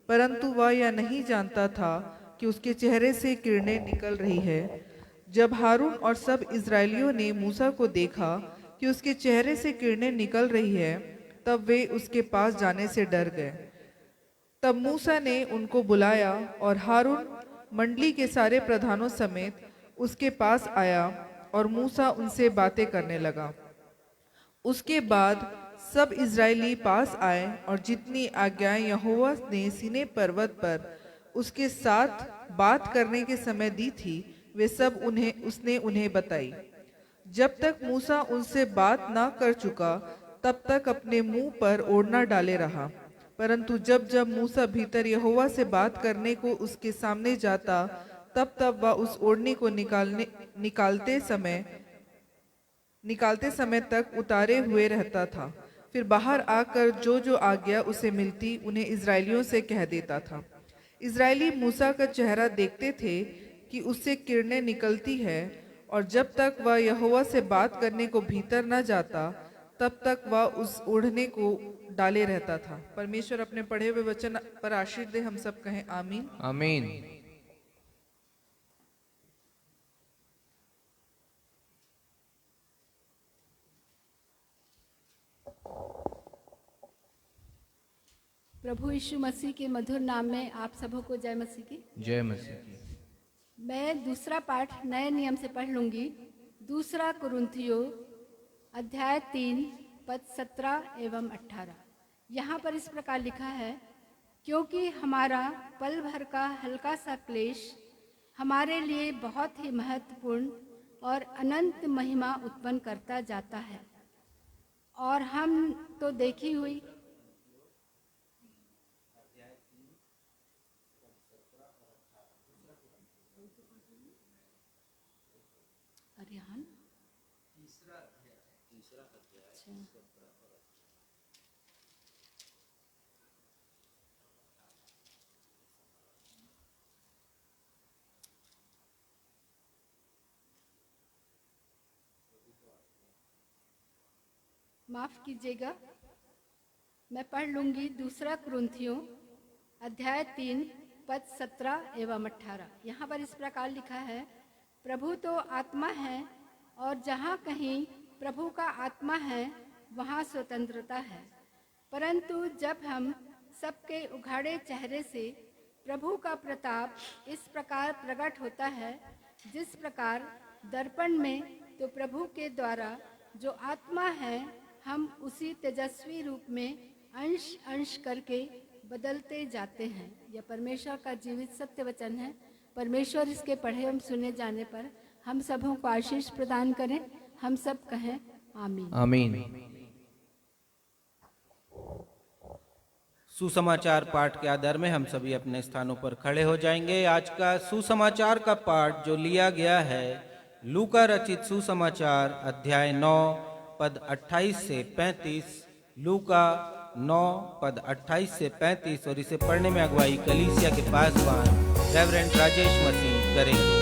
परंतु वह यह नहीं जानता था कि उसके चेहरे से किरणें निकल रही है। जब हारून और सब इस्राएलियों ने मूसा को देखा कि उसके चेहरे से किरणें निकल रही है, तब वे उसके पास जाने से डर गए। तब मूसा ने उनको बुलाया और हारून मंडली के सारे प्रधानों समेत उसके पास आया और मूसा उनसे बातें करने लगा। उसके बाद सब इस्राएली पास आए और जितनी आज्ञाएं यहोवा ने सीनै पर्वत पर उसके साथ बात करने के समय दी थी, वे सब उसने उन्हें बताई। जब तक मूसा उनसे बात ना कर चुका, तब तक अपने मुंह पर ओढ़ना डाले रहा। परंतु जब जब मूसा भीतर यहोवा से बात करने को उसके सामने जाता, तब तब वह उस ओढ़नी को निकालते समय तक उतारे हुए रहता था। फिर बाहर आकर जो जो आज्ञा उसे मिलती उन्हें इस्राएलियों से कह देता था। इस्राएली मूसा का चेहरा देखते थे कि उससे किरणें निकलती है, और जब तक वह यहोवा से बात करने को भीतर न जाता, तब तक वह उस ओढ़ने को डाले रहता था। परमेश्वर अपने पढ़े हुए वचन पर आशीष दे। हम सब कहें आमीन। आमीन। प्रभु यीशु मसीह के मधुर नाम में आप सबों को जय मसीह की। जय मसीह की। मैं दूसरा पाठ नए नियम से पढ़ लूंगी। दूसरा कुरिन्थियों अध्याय 3 पद 17 एवं 18। यहाँ पर इस प्रकार लिखा है, क्योंकि हमारा पल भर का हल्का सा क्लेश हमारे लिए बहुत ही महत्वपूर्ण और अनंत महिमा उत्पन्न करता जाता है। और हम तो देखी हुई अरिहान माफ कीजिएगा, मैं पढ़ लूंगी। दूसरा कुरिन्थियों अध्याय 3 पद 17 एवं 18। यहाँ पर इस प्रकार लिखा है, प्रभु तो आत्मा है, और जहाँ कहीं प्रभु का आत्मा है वहाँ स्वतंत्रता है। परंतु जब हम सबके उघाड़े चेहरे से प्रभु का प्रताप इस प्रकार प्रकट होता है, जिस प्रकार दर्पण में, तो प्रभु के द्वारा जो आत्मा है, हम उसी तेजस्वी रूप में अंश अंश करके बदलते जाते हैं। यह परमेश्वर का जीवित सत्य वचन है। परमेश्वर इसके पढ़े एवं सुने जाने पर हम सबों को आशीष प्रदान करें। हम सब कहें आमीन। आमीन। सुसमाचार पाठ के आधार में हम सभी अपने स्थानों पर खड़े हो जाएंगे। आज का सुसमाचार का पाठ जो लिया गया है लूका रचित सुसमाचार अध्याय 9 पद 28 से 35, लूका 9 पद 28 से 35, और इसे पढ़ने में अगुवाई कलीसिया के पासवान रेवरेंड राजेश मसीह करेंगे।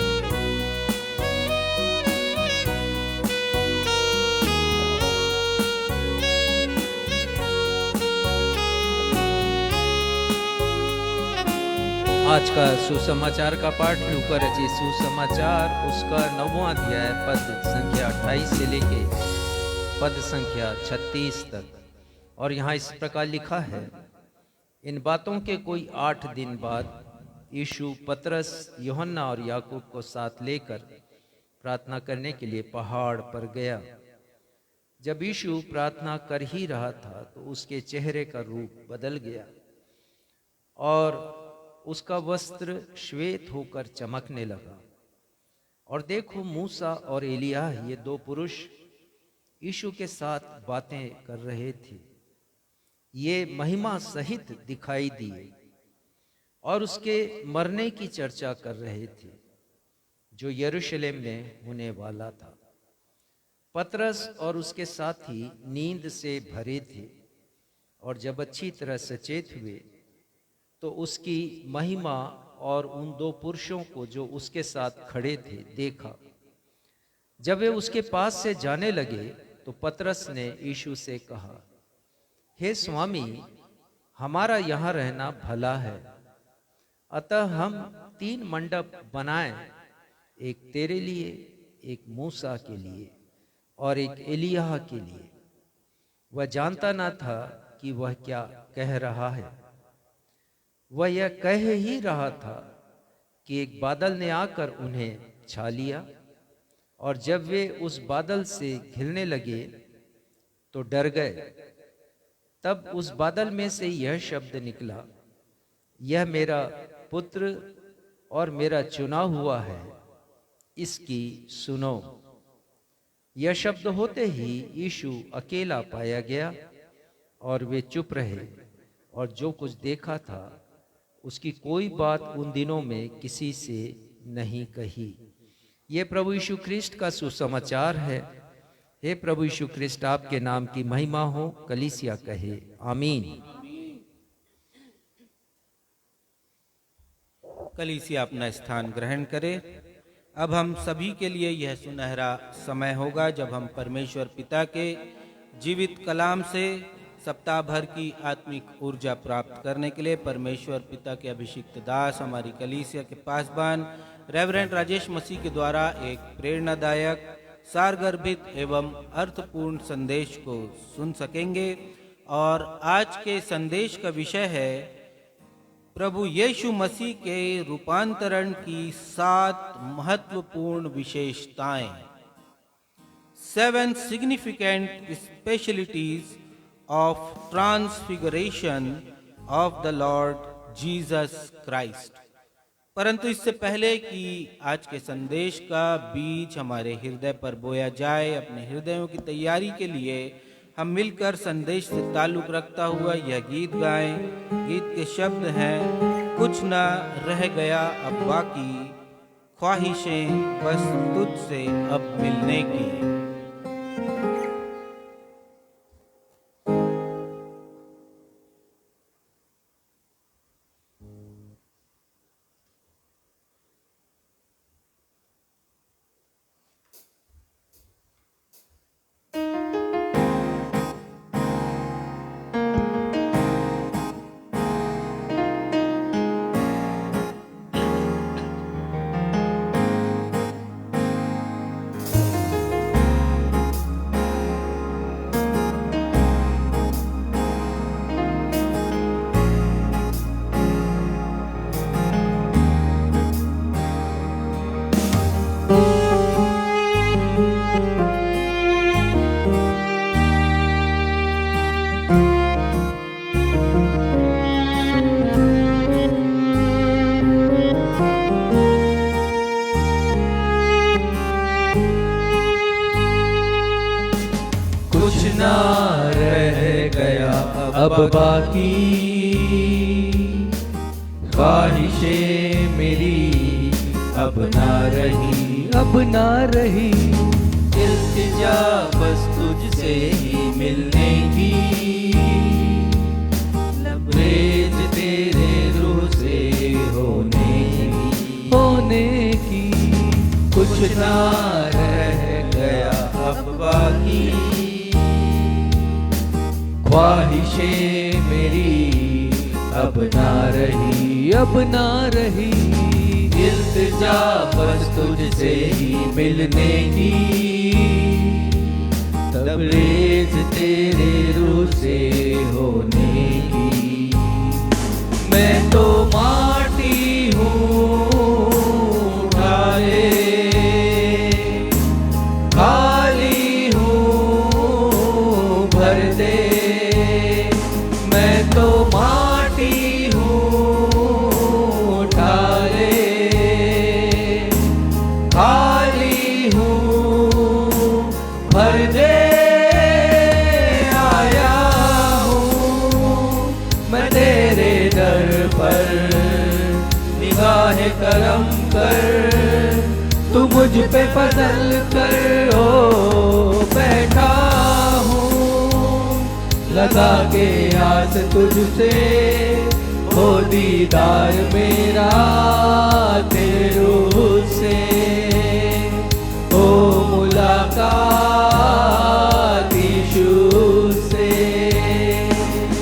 आज का सुसमाचार का पाठ लूका रचित सुसमाचार उसका 9वां अध्याय पद संख्या 28 से लेके पद संख्या 36 तक। और यहाँ इस प्रकार लिखा है, इन बातों के कोई 8 दिन बाद यीशु पतरस, यूहन्ना और याकूब को साथ लेकर प्रार्थना करने के लिए पहाड़ पर गया। जब यीशु प्रार्थना कर ही रहा था तो उसके चेहरे का रूप बदल गया और उसका वस्त्र श्वेत होकर चमकने लगा। और देखो, मूसा और एलिय्याह, ये 2 पुरुष यीशु के साथ बातें कर रहे थे। ये महिमा सहित दिखाई दिए और उसके मरने की चर्चा कर रहे थे जो यरूशलेम में होने वाला था। पतरस और उसके साथी नींद से भरे थे और जब अच्छी तरह सचेत हुए तो उसकी महिमा और उन 2 पुरुषों को जो उसके साथ खड़े थे देखा। जब वे उसके पास से जाने लगे तो पतरस ने यीशु से कहा, हे स्वामी, हमारा यहाँ रहना भला है। अतः हम 3 मंडप बनाएं, एक तेरे लिए, एक मूसा के लिए और एक एलिय्याह के लिए। वह जानता न था कि वह क्या कह रहा है। वह यह कह ही रहा था कि एक बादल ने आकर उन्हें छा लिया, और जब वे उस बादल से घिरने लगे तो डर गए। तब उस बादल में से यह शब्द निकला, यह मेरा पुत्र और मेरा चुना हुआ है, इसकी सुनो। यह शब्द होते ही यीशु अकेला पाया गया और वे चुप रहे और जो कुछ देखा था उसकी कोई बात उन दिनों में किसी से नहीं कही। ये प्रभु यीशु ख्रिस्ट का सुसमाचार है। हे प्रभु यीशु ख्रिस्ट, आपके नाम की महिमा हो। कलीसिया कहे आमीन। कलीसिया अपना स्थान ग्रहण करे। अब हम सभी के लिए यह सुनहरा समय होगा जब हम परमेश्वर पिता के जीवित कलाम से सप्ताह भर की आत्मिक ऊर्जा प्राप्त करने के लिए परमेश्वर पिता के अभिषिक्त दास हमारी कलीसिया के पासवान रेवरेंड राजेश मसीह के द्वारा एक प्रेरणादायक, सारगर्भित एवं अर्थपूर्ण संदेश को सुन सकेंगे। और आज के संदेश का विषय है प्रभु यीशु मसीह के रूपांतरण की 7 महत्वपूर्ण विशेषताएं, 7 significant specialties of transfiguration of the Lord Jesus Christ। परंतु इससे पहले कि आज के संदेश का बीज हमारे हृदय पर बोया जाए, अपने हृदयों की तैयारी के लिए हम मिलकर संदेश से ताल्लुक रखता हुआ यह गीत गाएं। गीत के शब्द हैं, कुछ ना रह गया अब बाकी, ख्वाहिशें बस तुझसे अब मिलने की। कुछ ना रह गया अब बाकी, ख्वाहिशें मेरी अब ना रही, अब ना रही। इल्तिजा बस तुझसे ही मिलने की, लबरेज तेरे रूह से होने की। कुछ ना रह गया अब बाकी, ख्वाहिशें मेरी अब ना रही, अब ना रही। इल्तिजा बस तुझसे ही मिलने की, तबरेज तेरे रूह से होने की। मैं तो माटी हूँ उठा ले, खाली हूँ भर दे। मैं तो माटी हूँ उठा ले, खाली हूँ भर दे। आया हूँ मैं तेरे दर पर, निगाह करम कर, तू मुझ पे फजल कर। ओ बैठा हूँ लगा के आस तुझसे, हो दीदार मेरा तेरे रूह से, हो मुलाकात यीशु से।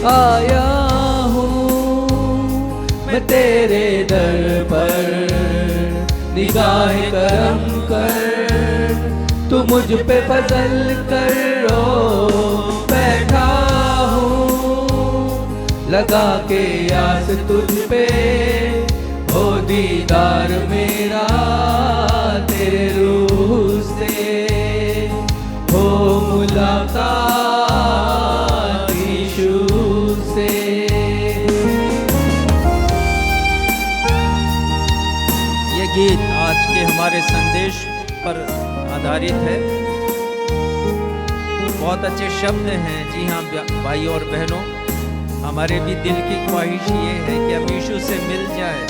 आया हूँ मैं तेरे दर पर, निगाह करम कर, तू मुझ पे फजल कर। ओ बैठा हूँ लगा के आस तुझ पे, हो दीदार मेरा तेरे रूह से, हो मुलाकात यीशु से। ये गीत आज के हमारे संदेश पर आधारित है। बहुत अच्छे शब्द हैं। जी हाँ भाई और बहनों, हमारे भी दिल की ख्वाहिश ये है कि हम यीशु से मिल जाए,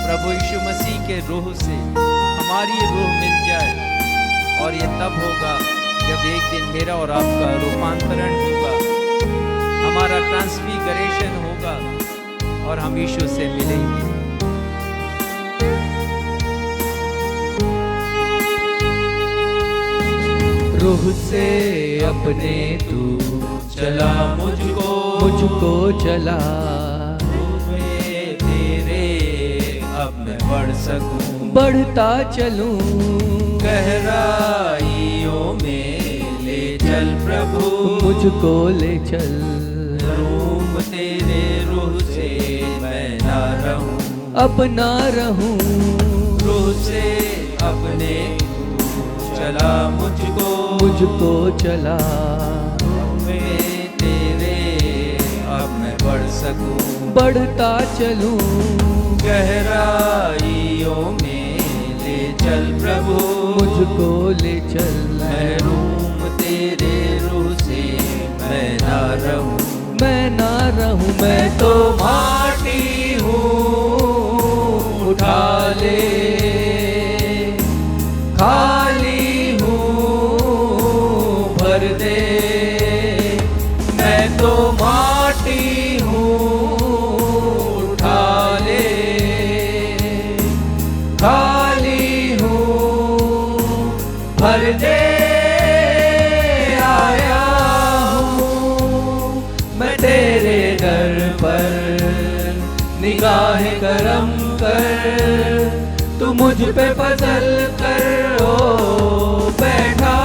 प्रभु यीशु मसीह के रूह से हमारी रूह मिल जाए। और ये तब होगा जब एक दिन मेरा और आपका रूपांतरण होगा, हमारा ट्रांसफिगरेशन होगा और हम यीशु से मिलेंगे। रूह से अपने तू चला मुझको चला, तेरे अब मैं बढ़ सकूं, बढ़ता चलूं। गहराइयों में ले चल प्रभु, मुझको ले चल। रूम तेरे रूह से मैं ना रहूं, अब ना रहूं। रूह से अपने चला मुझको चला। में तेरे अब मैं बढ़ सकूं, बढ़ता चलूं। गहराइयों में ले चल प्रभु, मुझको ले चल। महरूम तेरे रूह से मैं ना रहूं, मैं ना रहूं। मैं तो माटी हूँ उठा ले, खाली भर दे। मैं तो माटी हूँ उठा ले, खाली हूँ भर दे। आया हूँ मैं तेरे दर पर, निगाह करम कर, तू मुझ पे फजल कर। ओ बैठा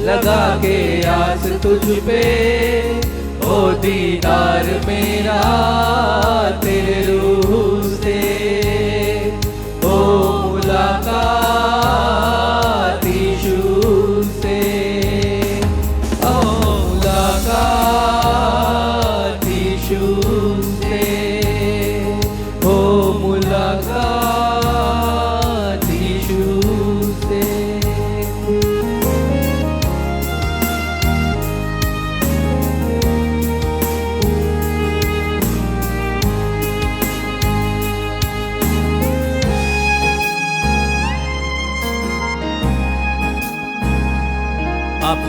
लगा के आस तुझ पे, ओ दीदार मेरा तेरे रूह से, ओ मुलाकात यीशु से, ओ मुलाकात यीशु से, ओ मुलाकात यीशु से।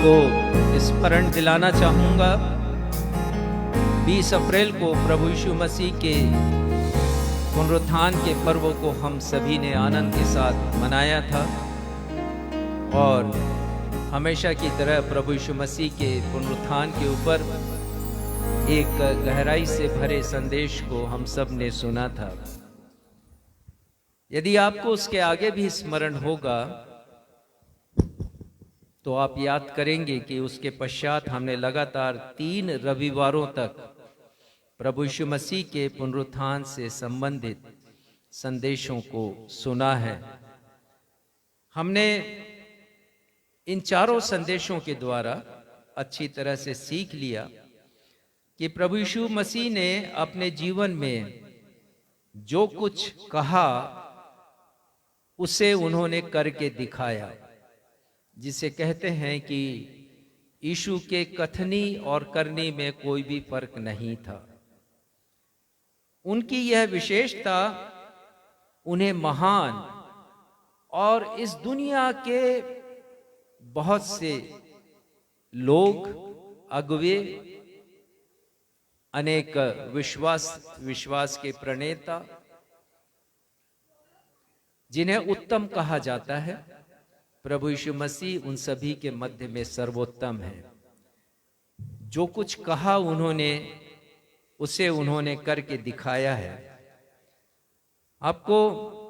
आपको स्मरण दिलाना चाहूँगा, 20 अप्रैल को प्रभु यीशु मसीह के पुनरुत्थान के पर्व को हम सभी ने आनंद के साथ मनाया था और हमेशा की तरह प्रभु यीशु मसीह के पुनरुत्थान के ऊपर एक गहराई से भरे संदेश को हम सब ने सुना था। यदि आपको उसके आगे भी स्मरण होगा तो आप याद करेंगे कि उसके पश्चात हमने लगातार 3 रविवारों तक प्रभु यीशु मसीह के पुनरुत्थान से संबंधित संदेशों को सुना है। हमने इन चारों संदेशों के द्वारा अच्छी तरह से सीख लिया कि प्रभु यीशु मसीह ने अपने जीवन में जो कुछ कहा उसे उन्होंने करके दिखाया, जिसे कहते हैं कि यीशु के कथनी और करनी में कोई भी फर्क नहीं था। उनकी यह विशेषता उन्हें महान और इस दुनिया के बहुत से लोग, अगुवे, अनेक विश्वास के प्रणेता, जिन्हें उत्तम कहा जाता है, प्रभु यीशु मसीह उन सभी के मध्य में सर्वोत्तम है। जो कुछ कहा उन्होंने उसे उन्होंने करके दिखाया है। आपको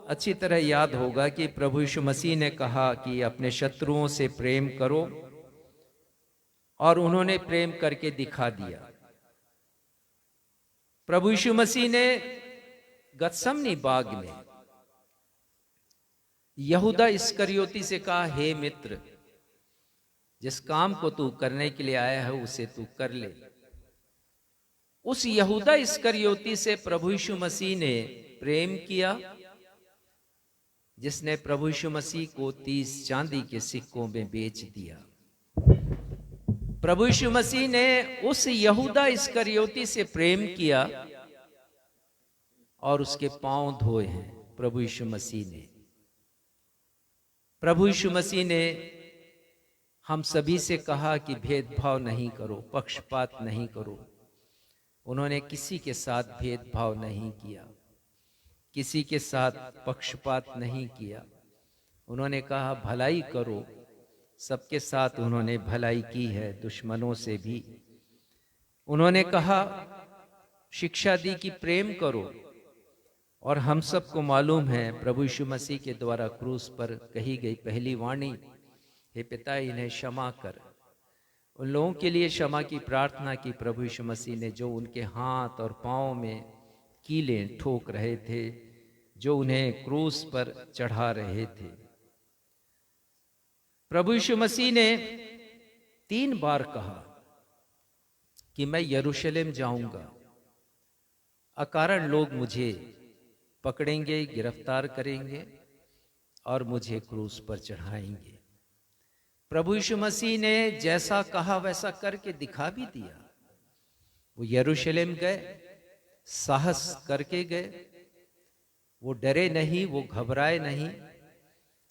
अच्छी तरह याद होगा कि प्रभु यीशु मसीह ने कहा कि अपने शत्रुओं से प्रेम करो और उन्होंने प्रेम करके दिखा दिया। प्रभु यीशु मसीह ने गतसमनी बाग में यहूदा इस्करियोती से कहा, हे मित्र, जिस काम को तू करने के लिए आया है उसे तू कर ले। उस यहूदा इस्करियोती से प्रभु यीशु मसीह ने प्रेम किया, जिसने प्रभु यीशु मसीह को 30 चांदी के सिक्कों में बेच दिया। प्रभु यीशु मसीह ने उस यहूदा इस्करियोती से प्रेम किया और उसके पांव धोए हैं प्रभु यीशु मसीह ने। प्रभु यीशु मसीह ने हम सभी से कहा कि भेदभाव नहीं करो, पक्षपात नहीं करो। उन्होंने किसी के साथ भेदभाव नहीं किया, किसी के साथ पक्षपात नहीं किया। उन्होंने कहा भलाई करो, सबके साथ उन्होंने भलाई की है, दुश्मनों से भी। उन्होंने कहा, शिक्षा दी कि प्रेम करो। और हम सबको मालूम है प्रभु यीशु मसीह के द्वारा क्रूस पर कही गई पहली वाणी, हे पिता इन्हें क्षमा कर। उन लोगों के लिए क्षमा की प्रार्थना की प्रभु यीशु मसीह ने, जो उनके हाथ और पांव में कीलें ठोक रहे थे, जो उन्हें क्रूस पर चढ़ा रहे थे। प्रभु यीशु मसीह ने 3 बार कहा कि मैं यरूशलेम जाऊंगा, अकारण लोग मुझे पकड़ेंगे, गिरफ्तार करेंगे और मुझे क्रूस पर चढ़ाएंगे। प्रभु यीशु मसीह ने जैसा कहा वैसा करके दिखा भी दिया। वो यरूशलेम गए, साहस करके गए, वो डरे नहीं, वो घबराए नहीं।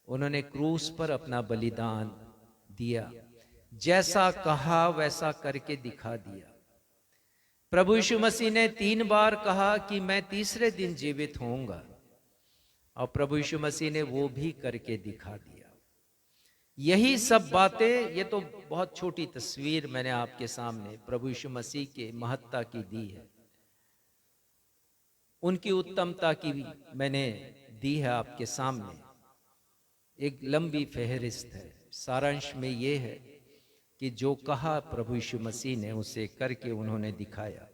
उन्होंने क्रूस पर अपना बलिदान दिया, जैसा कहा वैसा करके दिखा दिया। प्रभु यीशु मसीह ने 3 बार कहा कि मैं तीसरे दिन जीवित होऊंगा, और प्रभु यीशु मसीह ने वो भी करके दिखा दिया। यही सब बातें, ये तो बहुत छोटी तस्वीर मैंने आपके सामने प्रभु यीशु मसीह के महत्ता की दी है, उनकी उत्तमता की भी मैंने दी है आपके सामने। एक लंबी फहरिस्त है, सारांश में ये है कि जो कहा प्रभु यीशु मसीह ने उसे करके उन्होंने दिखाया।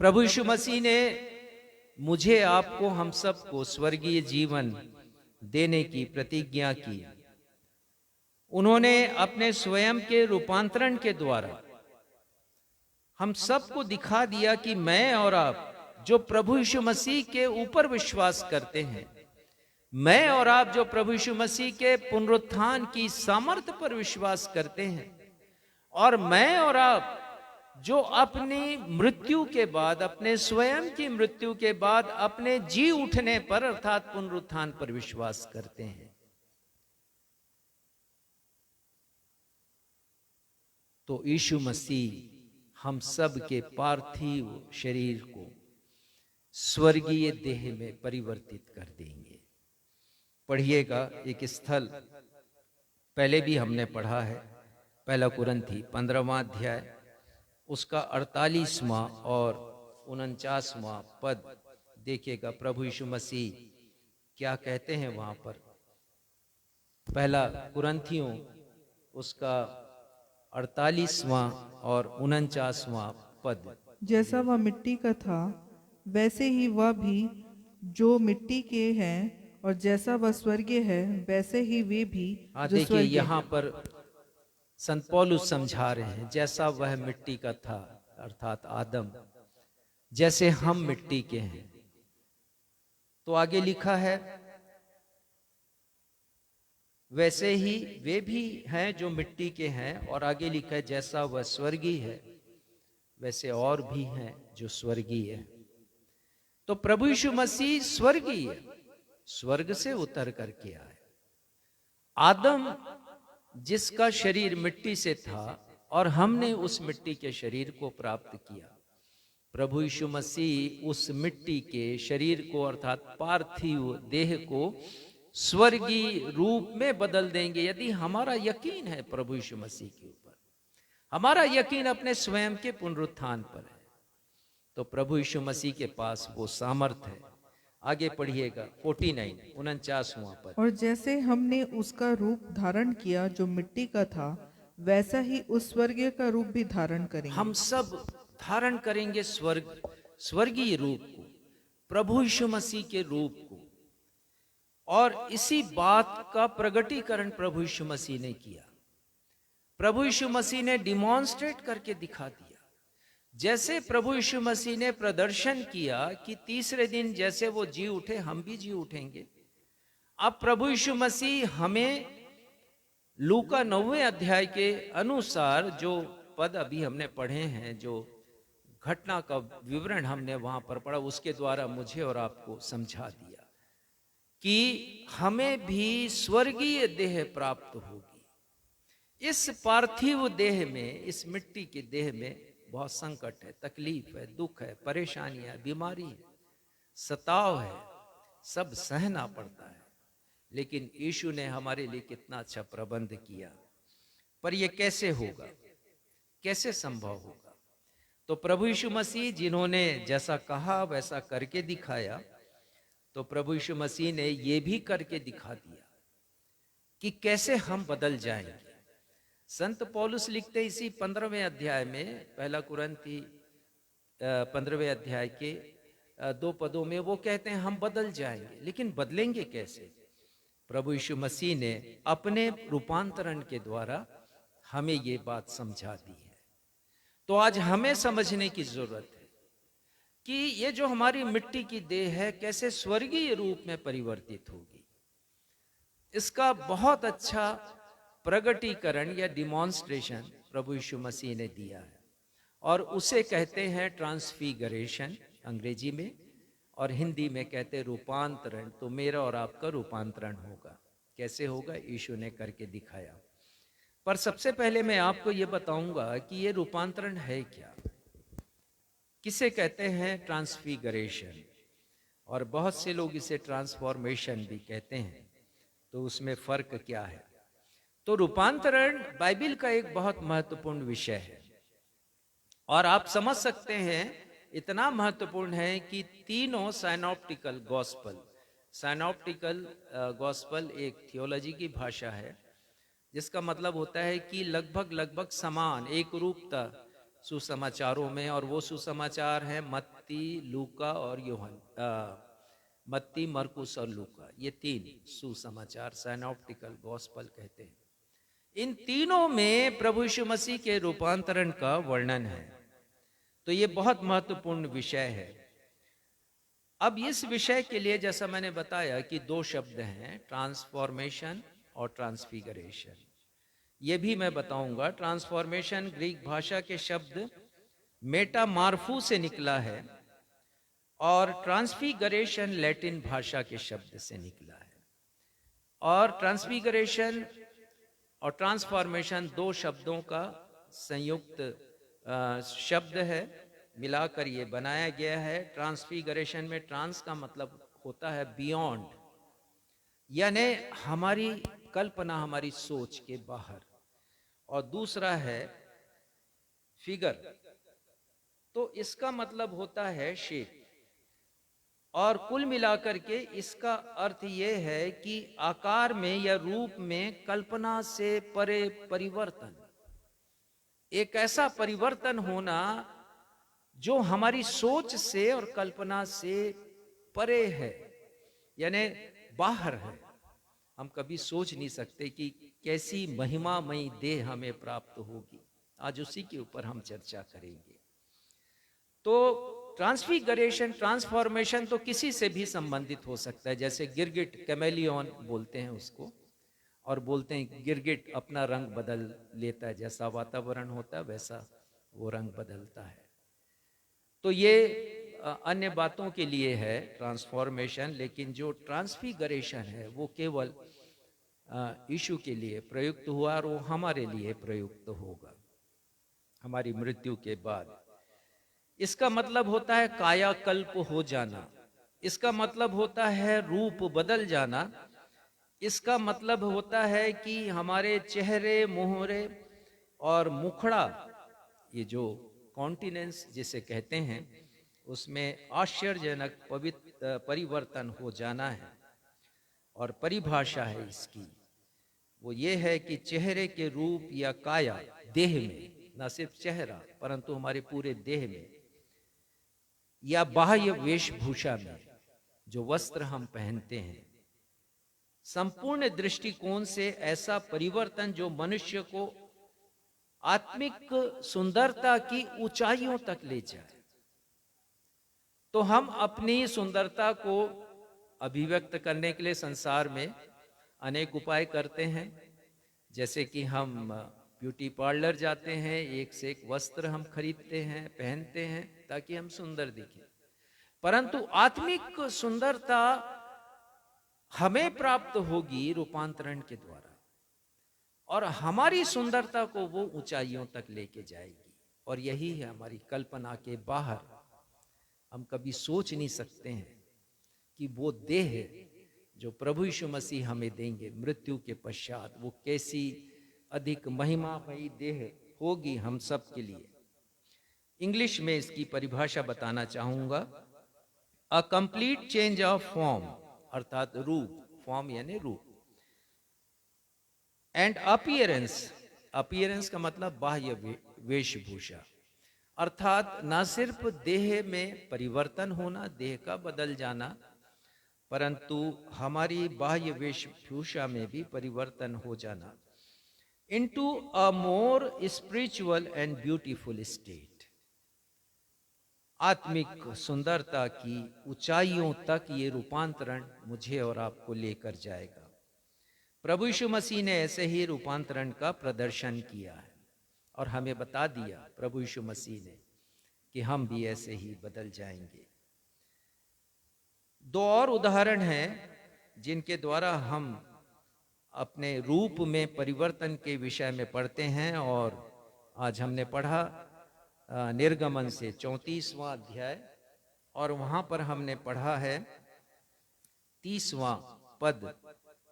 प्रभु यीशु मसीह ने मुझे, आपको, हम सबको स्वर्गीय जीवन देने की प्रतिज्ञा की। उन्होंने अपने स्वयं के रूपांतरण के द्वारा हम सबको दिखा दिया कि मैं और आप जो प्रभु यीशु मसीह के ऊपर विश्वास करते हैं, मैं और आप जो प्रभु यीशु मसीह के पुनरुत्थान की सामर्थ्य पर विश्वास करते हैं, और मैं और आप जो अपनी मृत्यु के बाद, अपने स्वयं की मृत्यु के बाद अपने जी उठने पर अर्थात पुनरुत्थान पर विश्वास करते हैं, तो यीशु मसीह हम सब के पार्थिव शरीर को स्वर्गीय देह में परिवर्तित कर देंगे। पढ़िएगा एक स्थल पहले भी हमने पढ़ा है, पहला कुरिन्थी 15वां अध्याय उसका 48वां और 49वां पद देखिएगा। प्रभु यीशु मसीह क्या कहते हैं वहां पर। पहला कुरिन्थियों उसका 48वां और 49वां पद। जैसा वह मिट्टी का था वैसे ही वह भी जो मिट्टी के हैं, और जैसा वह स्वर्गीय है वैसे ही वे भी हाँ, जो देखिए स्वर्गीय यहाँ पर संत पौलुस समझा रहे हैं, जैसा वह मिट्टी का था अर्थात आदम, जैसे हम मिट्टी के हैं। तो आगे लिखा है वैसे ही वे भी हैं जो मिट्टी के हैं, और आगे लिखा है जैसा वह स्वर्गीय है वैसे और भी हैं जो स्वर्गीय है। तो प्रभु यीशु मसीह स्वर्गीय है, स्वर्ग से उतर करके आए। आदम जिसका शरीर मिट्टी से था और हमने उस मिट्टी के शरीर को प्राप्त किया, प्रभु यीशु मसीह उस मिट्टी के शरीर को अर्थात पार्थिव देह को स्वर्गीय रूप में बदल देंगे। यदि हमारा यकीन है प्रभु यीशु मसीह के ऊपर, हमारा यकीन अपने स्वयं के पुनरुत्थान पर है, तो प्रभु यीशु मसीह के पास वो सामर्थ्य है। आगे पढ़िएगा 49 49वां पद। और जैसे हमने उसका रूप धारण किया जो मिट्टी का था, वैसा ही उस स्वर्गीय का रूप भी धारण करेंगे। हम सब धारण करेंगे स्वर्गीय रूप को, प्रभु यीशु मसीह के रूप को। और इसी बात का प्रगटीकरण प्रभु यीशु मसीह ने किया। प्रभु यीशु मसीह ने डिमॉन्स्ट्रेट करके दिखा दिया। जैसे प्रभु यीशु मसीह ने प्रदर्शन किया कि तीसरे दिन जैसे वो जी उठे, हम भी जी उठेंगे। अब प्रभु यीशु मसीह हमें लूका 9वें अध्याय के अनुसार जो पद अभी हमने पढ़े हैं, जो घटना का विवरण हमने वहां पर पढ़ा, उसके द्वारा मुझे और आपको समझा दिया कि हमें भी स्वर्गीय देह प्राप्त होगी। इस पार्थिव देह में, इस मिट्टी के देह में बहुत संकट है, तकलीफ है, दुख है, परेशानियां, बीमारी है, सताव है, सब सहना पड़ता है। लेकिन यीशु ने हमारे लिए कितना अच्छा प्रबंध किया। पर यह कैसे होगा, कैसे संभव होगा? तो प्रभु यीशु मसीह जिन्होंने जैसा कहा वैसा करके दिखाया, तो प्रभु यीशु मसीह ने यह भी करके दिखा दिया कि कैसे हम बदल जाएंगे। संत पौलुस लिखते इसी 15वें अध्याय में, पहला कुरिन्थी 15वें अध्याय के 2 पदों में वो कहते हैं हम बदल जाएंगे। लेकिन बदलेंगे कैसे? प्रभु यीशु मसीह ने अपने रूपांतरण के द्वारा हमें ये बात समझा दी है। तो आज हमें समझने की जरूरत है कि ये जो हमारी मिट्टी की देह है कैसे स्वर्गीय रूप में परिवर्तित होगी। इसका बहुत अच्छा प्रगटीकरण या डिमॉन्स्ट्रेशन प्रभु यीशु मसीह ने दिया है, और उसे कहते हैं ट्रांसफिगरेशन अंग्रेजी में, और हिंदी में कहते हैं रूपांतरण। तो मेरा और आपका रूपांतरण होगा। कैसे होगा? यीशु ने करके दिखाया। पर सबसे पहले मैं आपको ये बताऊंगा कि ये रूपांतरण है क्या, किसे कहते हैं ट्रांसफिगरेशन, और बहुत से लोग इसे ट्रांसफॉर्मेशन भी कहते हैं। तो उसमें फर्क क्या है? तो रूपांतरण बाइबल का एक बहुत महत्वपूर्ण विषय है, और आप समझ सकते हैं इतना महत्वपूर्ण है कि तीनों साइनॉप्टिकल गॉस्पल, साइनॉप्टिकल गॉस्पल एक थियोलॉजी की भाषा है जिसका मतलब होता है कि लगभग समान, एक रूपता सुसमाचारों में, और वो सुसमाचार हैं मत्ती, लूका और यूहन्ना। मत्ती, मरकुस और लूका, ये 3 सुसमाचार साइनॉप्टिकल गॉस्पल कहते हैं। इन तीनों में प्रभु यीशु मसीह के रूपांतरण का वर्णन है। तो ये बहुत महत्वपूर्ण विषय है। अब इस विषय के लिए जैसा मैंने बताया कि 2 शब्द हैं, ट्रांसफॉर्मेशन और ट्रांसफिगरेशन। ये भी मैं बताऊंगा। ट्रांसफॉर्मेशन ग्रीक भाषा के शब्द मेटामार्फू से निकला है, और ट्रांसफिगरेशन लैटिन भाषा के शब्द से निकला है। और ट्रांसफिगरेशन और ट्रांसफॉर्मेशन 2 शब्दों का संयुक्त शब्द है, मिलाकर ये बनाया गया है। ट्रांसफिगरेशन में ट्रांस का मतलब होता है बियॉन्ड, यानी हमारी कल्पना, हमारी सोच के बाहर, और दूसरा है फिगर, तो इसका मतलब होता है शेप। और कुल मिलाकर के इसका अर्थ ये है कि आकार में या रूप में कल्पना से परे परिवर्तन, एक ऐसा परिवर्तन होना जो हमारी सोच से और कल्पना से परे है, यानी बाहर है। हम कभी सोच नहीं सकते कि कैसी महिमामयी देह हमें प्राप्त होगी। आज उसी के ऊपर हम चर्चा करेंगे। तो ट्रांसफिगरेशन, ट्रांसफॉर्मेशन तो किसी से भी संबंधित हो सकता है, जैसे गिरगिट, कैमेलियन बोलते हैं उसको, और बोलते हैं गिरगिट अपना रंग बदल लेता है, जैसा वातावरण होता है वैसा वो रंग बदलता है। तो ये अन्य बातों के लिए है ट्रांसफॉर्मेशन, लेकिन जो ट्रांसफिगरेशन है वो केवल यीशु के लिए प्रयुक्त हुआ और वो हमारे लिए प्रयुक्त होगा हमारी मृत्यु के बाद। इसका मतलब होता है कायाकल्प हो जाना, इसका मतलब होता है रूप बदल जाना, इसका मतलब होता है कि हमारे चेहरे, मोहरे और मुखड़ा, ये जो कॉन्टिनेंस जिसे कहते हैं, उसमें आश्चर्यजनक परिवर्तन हो जाना है। और परिभाषा है इसकी, वो ये है कि चेहरे के रूप या काया, देह में, न सिर्फ चेहरा परंतु हमारे पूरे देह में, या बाह्य वेशभूषा में, जो वस्त्र हम पहनते हैं, संपूर्ण दृष्टिकोण से ऐसा परिवर्तन जो मनुष्य को आत्मिक सुंदरता की ऊंचाइयों तक ले जाए। तो हम अपनी सुंदरता को अभिव्यक्त करने के लिए संसार में अनेक उपाय करते हैं, जैसे कि हम ब्यूटी पार्लर जाते हैं, एक से एक वस्त्र हम खरीदते हैं, पहनते हैं ताकि हम सुंदर दिखें। परंतु आत्मिक सुंदरता हमें प्राप्त होगी रूपांतरण के द्वारा, और हमारी सुंदरता को वो ऊंचाइयों तक लेके जाएगी। और यही है हमारी कल्पना के बाहर। हम कभी सोच नहीं सकते हैं कि वो देह जो प्रभु यीशु मसीह हमें देंगे मृत्यु के पश्चात, वो कैसी अधिक महिमामयी देह होगी हम सब के लिए। इंग्लिश में इसकी परिभाषा बताना चाहूंगा, a complete change of form, अर्थात रूप, फॉर्म यानी रूप, एंड अपीयरेंस, अपीयरेंस का मतलब बाह्य वेशभूषा, अर्थात न सिर्फ देह में परिवर्तन होना, देह का बदल जाना, परंतु हमारी बाह्य वेशभूषा में भी परिवर्तन हो जाना, into a more spiritual and beautiful state. आत्मिक सुंदरता की ऊंचाइयों तक ये रूपांतरण मुझे और आपको लेकर जाएगा। प्रभु यीशु मसीह ने ऐसे ही रूपांतरण का प्रदर्शन किया है और हमें बता दिया प्रभु यीशु मसीह ने कि हम भी ऐसे ही बदल जाएंगे। दो और उदाहरण हैं जिनके द्वारा हम अपने रूप में परिवर्तन के विषय में पढ़ते हैं, और आज हमने पढ़ा निर्गमन से 34वां अध्याय, और वहां पर हमने पढ़ा है 30वां पद,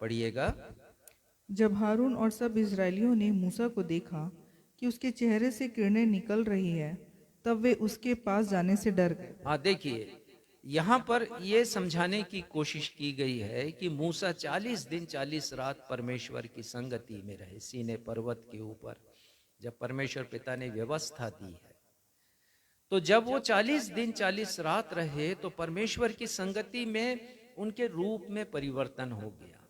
पढ़िएगा। जब हारून और सब इजरायलियों ने मूसा को देखा कि उसके चेहरे से किरणें निकल रही है, तब वे उसके पास जाने से डर गए। हाँ, देखिए यहाँ पर यह समझाने की कोशिश की गई है कि मूसा 40 दिन 40 रात परमेश्वर की संगति में रहे सीने पर्वत के ऊपर, जब परमेश्वर पिता ने व्यवस्था दी है। तो जब वो 40 दिन 40 रात रहे तो परमेश्वर की संगति में उनके रूप में परिवर्तन हो गया।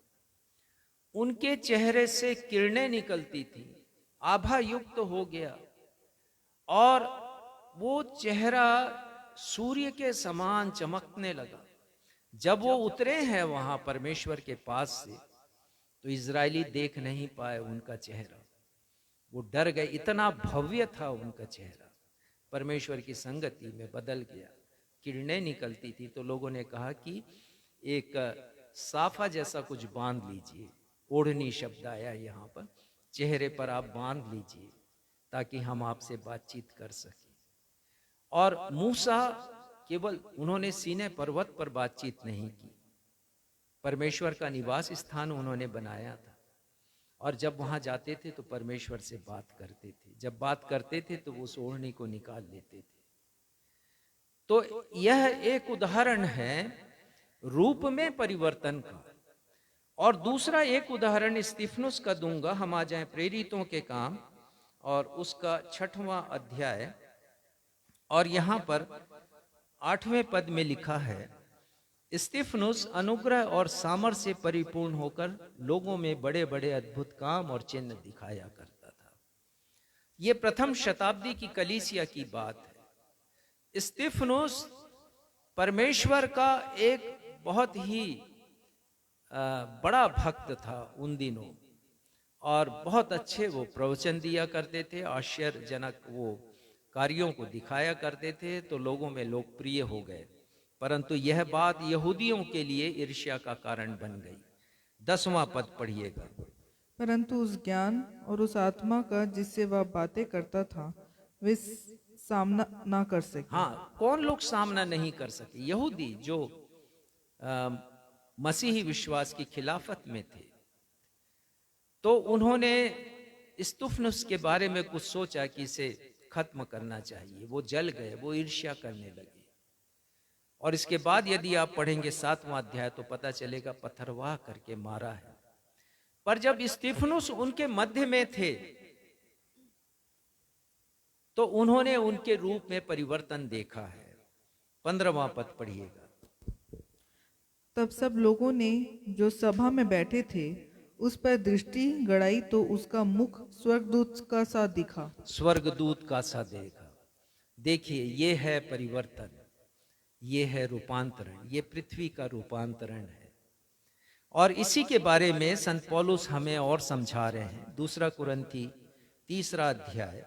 उनके चेहरे से किरणें निकलती थी, आभा युक्त हो गया, और वो चेहरा सूर्य के समान चमकने लगा। जब वो उतरे हैं वहां परमेश्वर के पास से, तो इजरायली देख नहीं पाए उनका चेहरा, वो डर गए, इतना भव्य था उनका चेहरा, परमेश्वर की संगति में बदल गया। किरणें निकलती थी तो लोगों ने कहा कि एक साफा जैसा कुछ बांध लीजिए, ओढ़नी शब्द आया यहाँ पर, चेहरे पर आप बांध लीजिए ताकि हम आपसे बातचीत कर सकें। और मूसा केवल उन्होंने सीनै पर्वत पर बातचीत नहीं की, परमेश्वर का निवास स्थान उन्होंने बनाया था, और जब वहां जाते थे तो परमेश्वर से बात करते थे। जब बात करते थे तो वो उस ओढ़नी को निकाल लेते थे। तो यह एक उदाहरण है रूप में परिवर्तन का। और दूसरा एक उदाहरण स्तिफनुस का दूंगा। हम आ जाएं प्रेरितों के काम और उसका 6वां अध्याय, और यहां पर 8वें पद में लिखा है, स्तिफनुस अनुग्रह और सामर्थ्य से परिपूर्ण होकर लोगों में बड़े बड़े अद्भुत काम और चिन्ह दिखाया करता था। यह प्रथम शताब्दी की कलीसिया की बात है। स्तिफनुस परमेश्वर का एक बहुत ही बड़ा भक्त था उन दिनों, और बहुत अच्छे वो प्रवचन दिया करते थे, आश्चर्यजनक वो कार्यों को दिखाया करते थे, तो लोगों में लोकप्रिय हो गए। परंतु यह बात यहूदियों के लिए ईर्ष्या का कारण बन गई। 10वां पद पढ़िएगा। परंतु उस ज्ञान और उस आत्मा का जिससे वह बातें करता था वे सामना ना कर सके। हाँ, कौन लोग सामना नहीं कर सके? यहूदी जो मसीही विश्वास की खिलाफत में थे। तो उन्होंने स्तिफनुस के बारे में कुछ सोचा कि इसे खत्म करना चाहिए। वो जल गए, वो ईर्ष्या करने लगे। और इसके बाद यदि आप पढ़ेंगे 7वां अध्याय तो पता चलेगा पत्थरवाह करके मारा है। पर जब स्तिफनुस उनके मध्य में थे तो उन्होंने उनके रूप में परिवर्तन देखा है। 15वां पद पढ़िएगा। तब सब लोगों ने जो सभा में बैठे थे उस पर दृष्टि गड़ाई तो उसका मुख स्वर्गदूत का सा दिखा। स्वर्गदूत का सा देखा। देखिए, ये है परिवर्तन, ये है रूपांतरण, ये पृथ्वी का रूपांतरण है। और इसी के बारे में संत पौलुस हमें और समझा रहे हैं। 2 कुरिन्थी 3 अध्याय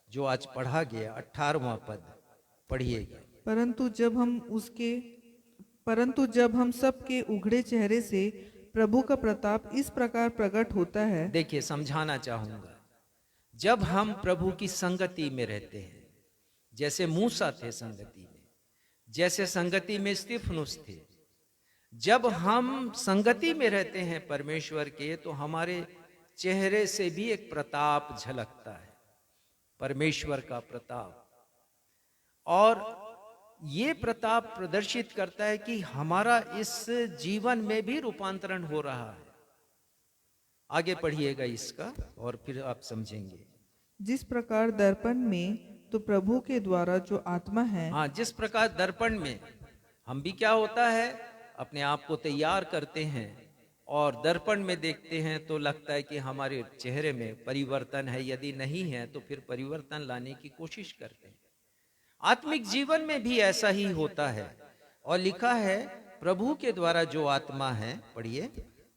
जो आज पढ़ा गया, 18वां पद पढ़िएगा। परंतु जब हम सब के उघड़े चेहरे से प्रभु का प्रताप इस प्रकार प्रकट होता है। देखिए, समझाना चाहूंगा, जब हम प्रभु की संगति में रहते हैं, जैसे मूसा थे संगति में, जैसे संगति में स्तिफनुस थे, जब हम संगति में रहते हैं परमेश्वर के, तो हमारे चेहरे से भी एक प्रताप झलकता है, परमेश्वर का प्रताप। और ये प्रताप प्रदर्शित करता है कि हमारा इस जीवन में भी रूपांतरण हो रहा है। आगे पढ़िएगा इसका और फिर आप समझेंगे। जिस प्रकार दर्पण में तो प्रभु के द्वारा जो आत्मा है। हाँ, जिस प्रकार दर्पण में हम भी क्या होता है, अपने आप को तैयार करते हैं और दर्पण में देखते हैं तो लगता है कि हमारे चेहरे में परिवर्तन है। यदि नहीं है तो फिर परिवर्तन लाने की कोशिश करते हैं। आत्मिक जीवन में भी ऐसा ही होता है। और लिखा है प्रभु के द्वारा जो आत्मा है, पढ़िए,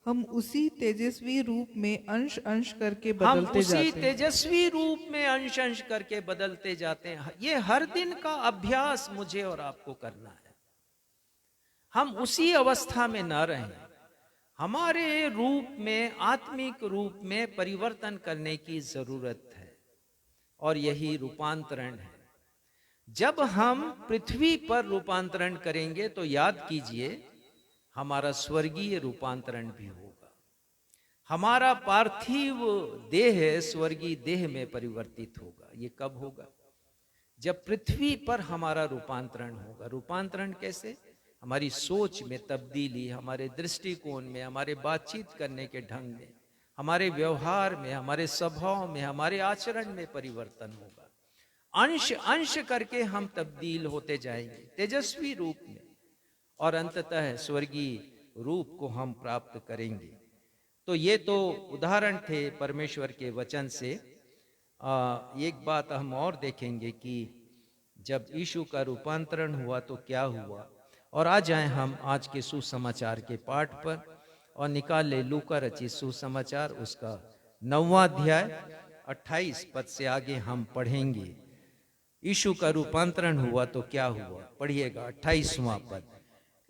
हम उसी तेजस्वी रूप में अंश अंश करके हम बदलते उसी जाते हैं। तेजस्वी रूप में अंश अंश करके बदलते जाते हैं। ये हर दिन का अभ्यास मुझे और आपको करना है। हम उसी अवस्था में न रहें, हमारे रूप में, आत्मिक रूप में परिवर्तन करने की जरूरत है। और यही रूपांतरण है। जब हम पृथ्वी पर रूपांतरण करेंगे तो याद कीजिए हमारा स्वर्गीय रूपांतरण भी होगा। हमारा पार्थिव देह स्वर्गीय देह में परिवर्तित होगा। ये कब होगा? जब पृथ्वी पर हमारा रूपांतरण होगा। रूपांतरण कैसे? हमारी सोच में तब्दीली, हमारे दृष्टिकोण में, हमारे बातचीत करने के ढंग में, हमारे व्यवहार में, हमारे स्वभाव में, हमारे आचरण में परिवर्तन होगा। अंश अंश करके हम तब्दील होते जाएंगे तेजस्वी रूप में, और अंततः स्वर्गीय रूप को हम प्राप्त करेंगे। तो ये तो उदाहरण थे परमेश्वर के वचन से। एक बात हम और देखेंगे कि जब यीशु का रूपांतरण हुआ तो क्या हुआ। और आ जाएं हम आज के सुसमाचार के पाठ पर और निकाल ले लूका रचित सुसमाचार, उसका 9वां अध्याय 28 पद से आगे हम पढ़ेंगे। यीशु का रूपांतरण हुआ तो क्या हुआ, पढ़िएगा 28वां पद।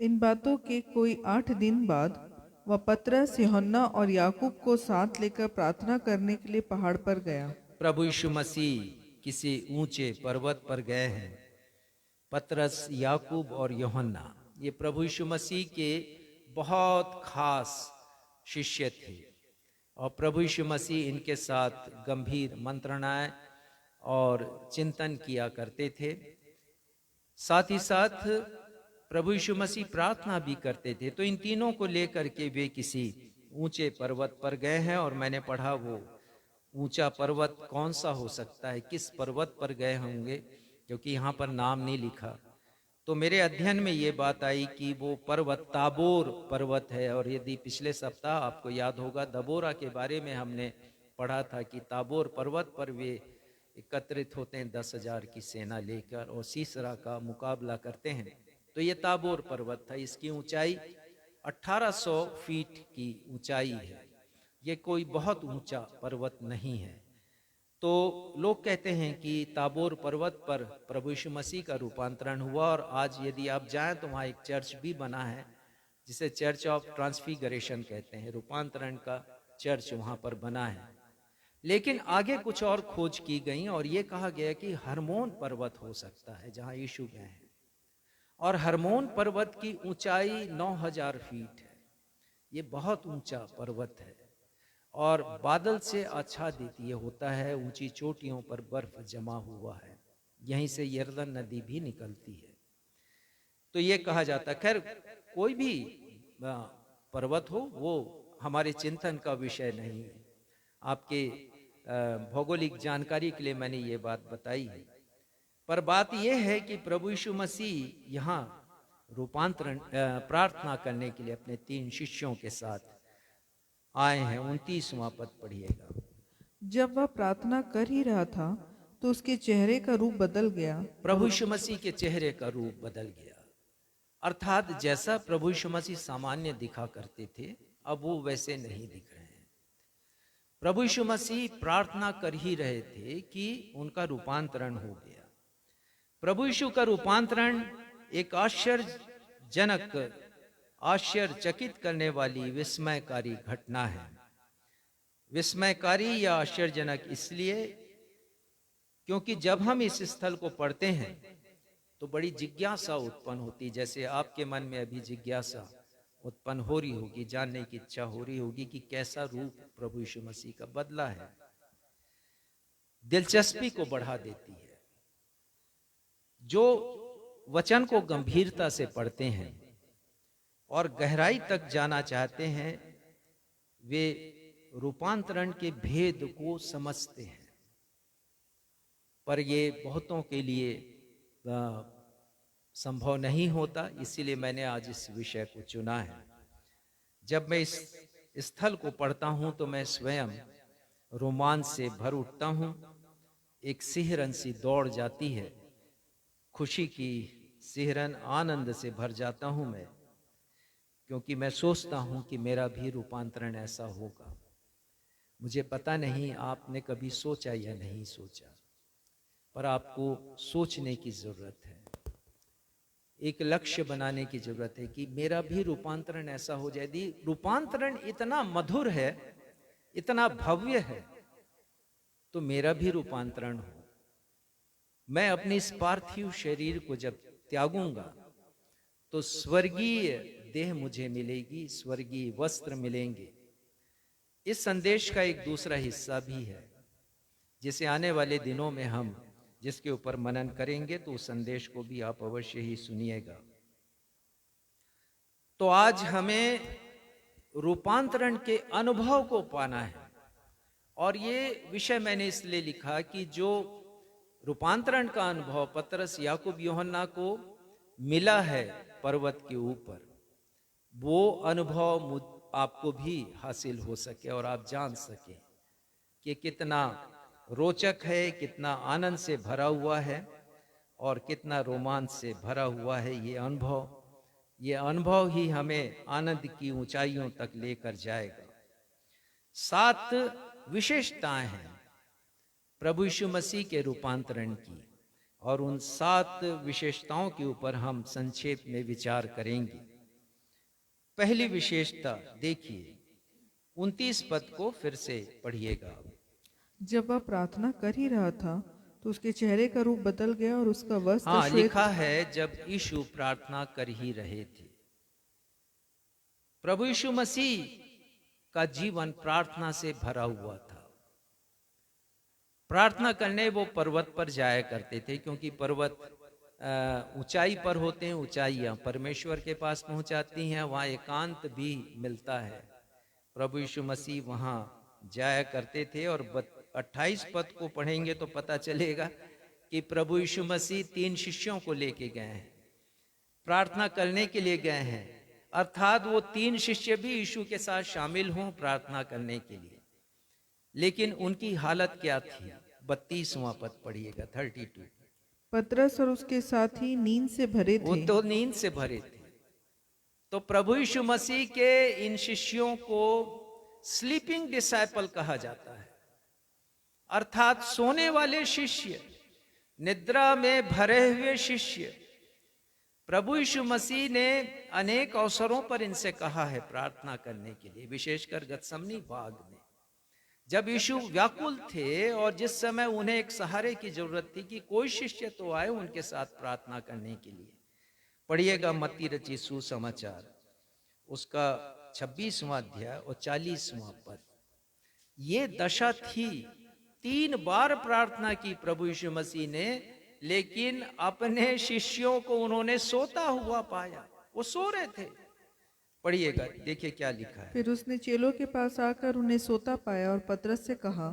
इन बातों के कोई 8 दिन बाद वह पतरस, यूहन्ना और याकूब को साथ लेकर प्रार्थना करने के लिए पहाड़ पर गया। प्रभु यीशु मसीह किसी ऊंचे पर्वत पर गए हैं। पतरस, याकूब और यूहन्ना ये प्रभु यीशु मसीह के बहुत खास शिष्य थे और प्रभु यीशु मसीह इनके साथ गंभीर मंत्रणाएं और चिंतन किया करते थे। साथ ही साथ प्रभु यीशु मसीह प्रार्थना भी करते थे। तो इन तीनों को लेकर के वे किसी ऊंचे पर्वत पर गए हैं और मैंने पढ़ा वो ऊंचा पर्वत कौन सा हो सकता है, किस पर्वत पर गए होंगे, क्योंकि यहाँ पर नाम नहीं लिखा। तो मेरे अध्ययन में ये बात आई कि वो पर्वत ताबोर पर्वत है। और यदि पिछले सप्ताह आपको याद होगा दबोरा के बारे में हमने पढ़ा था कि ताबोर पर्वत पर वे एकत्रित होते हैं 10,000 की सेना लेकर और सीसरा का मुकाबला करते हैं। तो ये ताबोर पर्वत था। इसकी ऊंचाई 1800 फीट की ऊंचाई है। ये कोई बहुत ऊंचा पर्वत नहीं है। तो लोग कहते हैं कि ताबोर पर्वत पर प्रभु यीशु मसीह का रूपांतरण हुआ और आज यदि आप जाएं तो वहाँ एक चर्च भी बना है जिसे चर्च ऑफ ट्रांसफिगरेशन कहते हैं। रूपांतरण का चर्च वहाँ पर बना है। लेकिन आगे कुछ और खोज की गई और ये कहा गया कि हरमोन पर्वत हो सकता है जहाँ यीशु गए हैं। और हरमोन पर्वत की ऊंचाई 9000 फीट है। ये बहुत ऊंचा पर्वत है और बादल से आच्छादित ये होता है। ऊंची चोटियों पर बर्फ जमा हुआ है। यहीं से यरदन नदी भी निकलती है। तो ये कहा जाता है, खैर कोई भी पर्वत हो वो हमारे चिंतन का विषय नहीं है। आपके भौगोलिक जानकारी के लिए मैंने ये बात बताई है। पर बात यह है कि प्रभु यीशु मसीह यहाँ रूपांतरण प्रार्थना करने के लिए अपने 3 शिष्यों के साथ आए हैं। 29वां पद पढ़िएगा। जब वह प्रार्थना कर ही रहा था तो उसके चेहरे का रूप बदल गया। प्रभु यीशु मसीह के चेहरे का रूप बदल गया। अर्थात जैसा प्रभु यीशु मसीह सामान्य दिखा करते थे अब वो वैसे नहीं दिख रहे हैं। प्रभु यीशु मसीह प्रार्थना कर ही रहे थे कि उनका रूपांतरण हो गया। प्रभु यीशु का रूपांतरण एक आश्चर्यजनक, आश्चर्यचकित करने वाली विस्मयकारी घटना है। विस्मयकारी या आश्चर्यजनक इसलिए क्योंकि जब हम इस स्थल को पढ़ते हैं तो बड़ी जिज्ञासा उत्पन्न होती। जैसे आपके मन में अभी जिज्ञासा उत्पन्न हो रही होगी, जानने की इच्छा हो रही होगी कि कैसा रूप प्रभु यीशु मसीह का बदला है। दिलचस्पी को बढ़ा देती है। जो वचन को गंभीरता से पढ़ते हैं और गहराई तक जाना चाहते हैं वे रूपांतरण के भेद को समझते हैं। पर ये बहुतों के लिए संभव नहीं होता। इसीलिए मैंने आज इस विषय को चुना है। जब मैं इस स्थल को पढ़ता हूं तो मैं स्वयं रोमांच से भर उठता हूं। एक सिहरन सी दौड़ जाती है, खुशी की सिहरन, आनंद से भर जाता हूं मैं, क्योंकि मैं सोचता हूं कि मेरा भी रूपांतरण ऐसा होगा। मुझे पता नहीं आपने कभी सोचा या नहीं सोचा, पर आपको सोचने की जरूरत है। एक लक्ष्य बनाने की जरूरत है कि मेरा भी रूपांतरण ऐसा हो जाए। यदि रूपांतरण इतना मधुर है, इतना भव्य है, तो मेरा भी रूपांतरण हो। मैं अपने इस पार्थिव शरीर को जब त्यागूंगा तो स्वर्गीय देह मुझे मिलेगी, स्वर्गीय वस्त्र मिलेंगे। इस संदेश का एक दूसरा हिस्सा भी है जिसे आने वाले दिनों में हम जिसके ऊपर मनन करेंगे, तो उस संदेश को भी आप अवश्य ही सुनिएगा। तो आज हमें रूपांतरण के अनुभव को पाना है और ये विषय मैंने इसलिए लिखा कि जो रूपांतरण का अनुभव पतरस, याकूब, यूहन्ना को मिला है पर्वत के ऊपर, वो अनुभव आपको भी हासिल हो सके और आप जान सके कि कितना रोचक है, कितना आनंद से भरा हुआ है और कितना रोमांच से भरा हुआ है ये अनुभव। ये अनुभव ही हमें आनंद की ऊंचाइयों तक लेकर जाएगा। 7 विशेषताएं हैं प्रभु यीशु मसीह के रूपांतरण की और उन 7 विशेषताओं के ऊपर हम संक्षेप में विचार करेंगे। पहली विशेषता देखिए, 29 पद को फिर से पढ़िएगा। जब वह प्रार्थना कर ही रहा था तो उसके चेहरे का रूप बदल गया और उसका वस्त्र हाँ, श्वेत लिखा है जब यीशु प्रार्थना कर ही रहे थे। प्रभु यीशु मसीह का जीवन प्रार्थना से भरा हुआ था। प्रार्थना करने वो पर्वत पर जाया करते थे, क्योंकि पर्वत ऊंचाई पर होते हैं, ऊंचाइयां परमेश्वर के पास पहुंचाती हैं, वहां एकांत भी मिलता है। प्रभु यीशु मसीह वहां जाया करते थे। और 28 पद को पढ़ेंगे तो पता चलेगा कि प्रभु यीशु मसीह 3 शिष्यों को लेके गए हैं, प्रार्थना करने के लिए गए हैं, अर्थात वो 3 शिष्य भी यीशु के साथ शामिल हों प्रार्थना करने के लिए। लेकिन उनकी हालत क्या थी? 32वां पद पढ़िएगा, 32। पतरस और उसके साथी नींद से भरे वो थे। तो नींद से भरे थे। तो प्रभु यीशु मसीह के इन शिष्यों को स्लीपिंग डिसाइपल कहा जाता है, अर्थात सोने वाले शिष्य, निद्रा में भरे हुए शिष्य। प्रभु यीशु मसीह ने अनेक अवसरों पर इनसे कहा है प्रार्थना करने के लिए, विशेषकर गतसमनी बाग में, जब यीशु व्याकुल थे और जिस समय उन्हें एक सहारे की जरूरत थी कि कोई शिष्य तो आए उनके साथ प्रार्थना करने के लिए। पढ़िएगा मत्ती रचित सुसमाचार, उसका 26वां अध्याय और 40वां पद। ये दशा थी, 3 बार प्रार्थना की प्रभु यीशु मसीह ने, लेकिन अपने शिष्यों को उन्होंने सोता हुआ पाया, वो सो रहे थे। पढ़िएगा, देखिए क्या लिखा है। फिर उसने चेलों के पास आकर उन्हें सोता पाया और पतरस से कहा,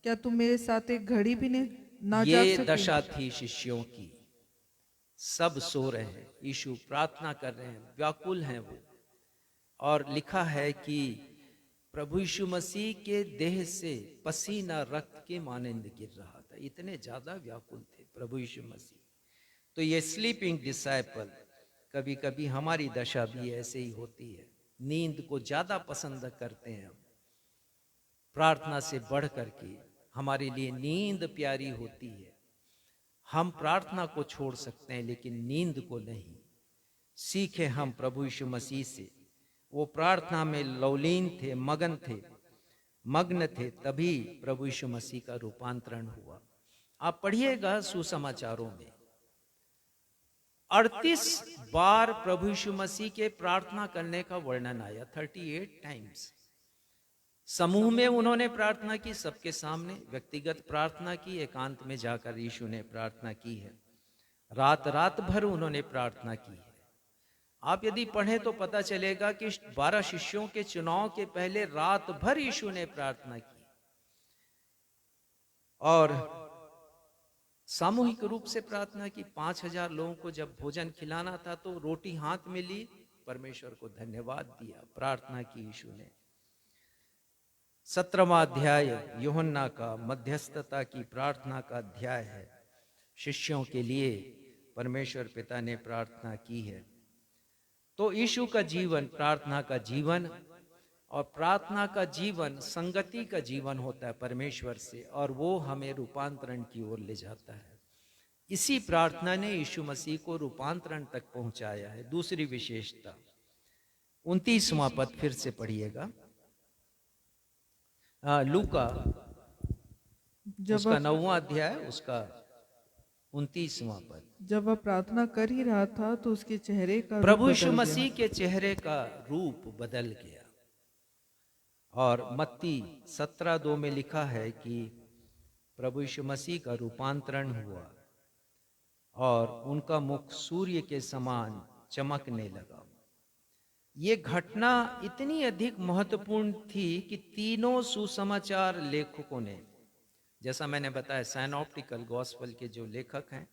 क्या तुम मेरे साथ एक घड़ी भी ना जाग ये सके? दशा थी शिष्यों की, सब सो रहे हैं, यीशु प्रार्थना कर रहे हैं, व्याकुल हैं वो। और लिखा है कि प्रभु यीशु मसीह के देह से पसीना रक्त के मानंद गिर रहा था, इतने ज्यादा व्याकुल थे प्रभु यीशु मसीह। तो ये स्लीपिंग डिसाइपल, कभी कभी हमारी दशा भी ऐसे ही होती है, नींद को ज्यादा पसंद करते हैं हम, प्रार्थना से बढ़ करके हमारे लिए नींद प्यारी होती है। हम प्रार्थना को छोड़ सकते हैं लेकिन नींद को नहीं। सीखे हम प्रभु यीशु मसीह से, वो प्रार्थना में लौलीन थे, मग्न थे, तभी प्रभु यीशु मसीह का रूपांतरण हुआ। आप पढ़िएगा सुसमाचारों में 38 बार प्रभु यीशु मसीह के प्रार्थना करने का वर्णन आया, 38 टाइम्स। समूह में उन्होंने प्रार्थना की, सबके सामने व्यक्तिगत प्रार्थना की, एकांत में जाकर यीशु ने प्रार्थना की है, रात भर उन्होंने प्रार्थना की है। आप यदि पढ़ें तो पता चलेगा कि 12 शिष्यों के चुनाव के पहले रात भर यीशु ने प्रार्थना की। और सामूहिक रूप से प्रार्थना की। 5000 लोगों को जब भोजन खिलाना था तो रोटी हाथ में ली, परमेश्वर को धन्यवाद दिया, प्रार्थना की यीशु ने। 17वां अध्याय यूहन्ना का मध्यस्थता की प्रार्थना का अध्याय है। शिष्यों के लिए परमेश्वर पिता ने प्रार्थना की है। तो यीशु का जीवन प्रार्थना का जीवन, और प्रार्थना का जीवन संगति का जीवन होता है परमेश्वर से, और वो हमें रूपांतरण की ओर ले जाता है। इसी प्रार्थना ने यीशु मसीह को रूपांतरण तक पहुंचाया है। दूसरी विशेषता 29वां पद फिर से पढ़िएगा, लूका उसका 9वां अध्याय उसका 29वां पद। जब वह प्रार्थना कर ही रहा था तो उसके चेहरे का प्रभु यीशु मसीह के चेहरे का रूप बदल गया। और मत्ती 17:2 में लिखा है कि प्रभु यीशु मसीह का रूपांतरण हुआ और उनका मुख सूर्य के समान चमकने लगा। ये घटना इतनी अधिक महत्वपूर्ण थी कि तीनों सुसमाचार लेखकों ने, जैसा मैंने बताया साइनॉप्टिकल गॉस्पेल के जो लेखक हैं,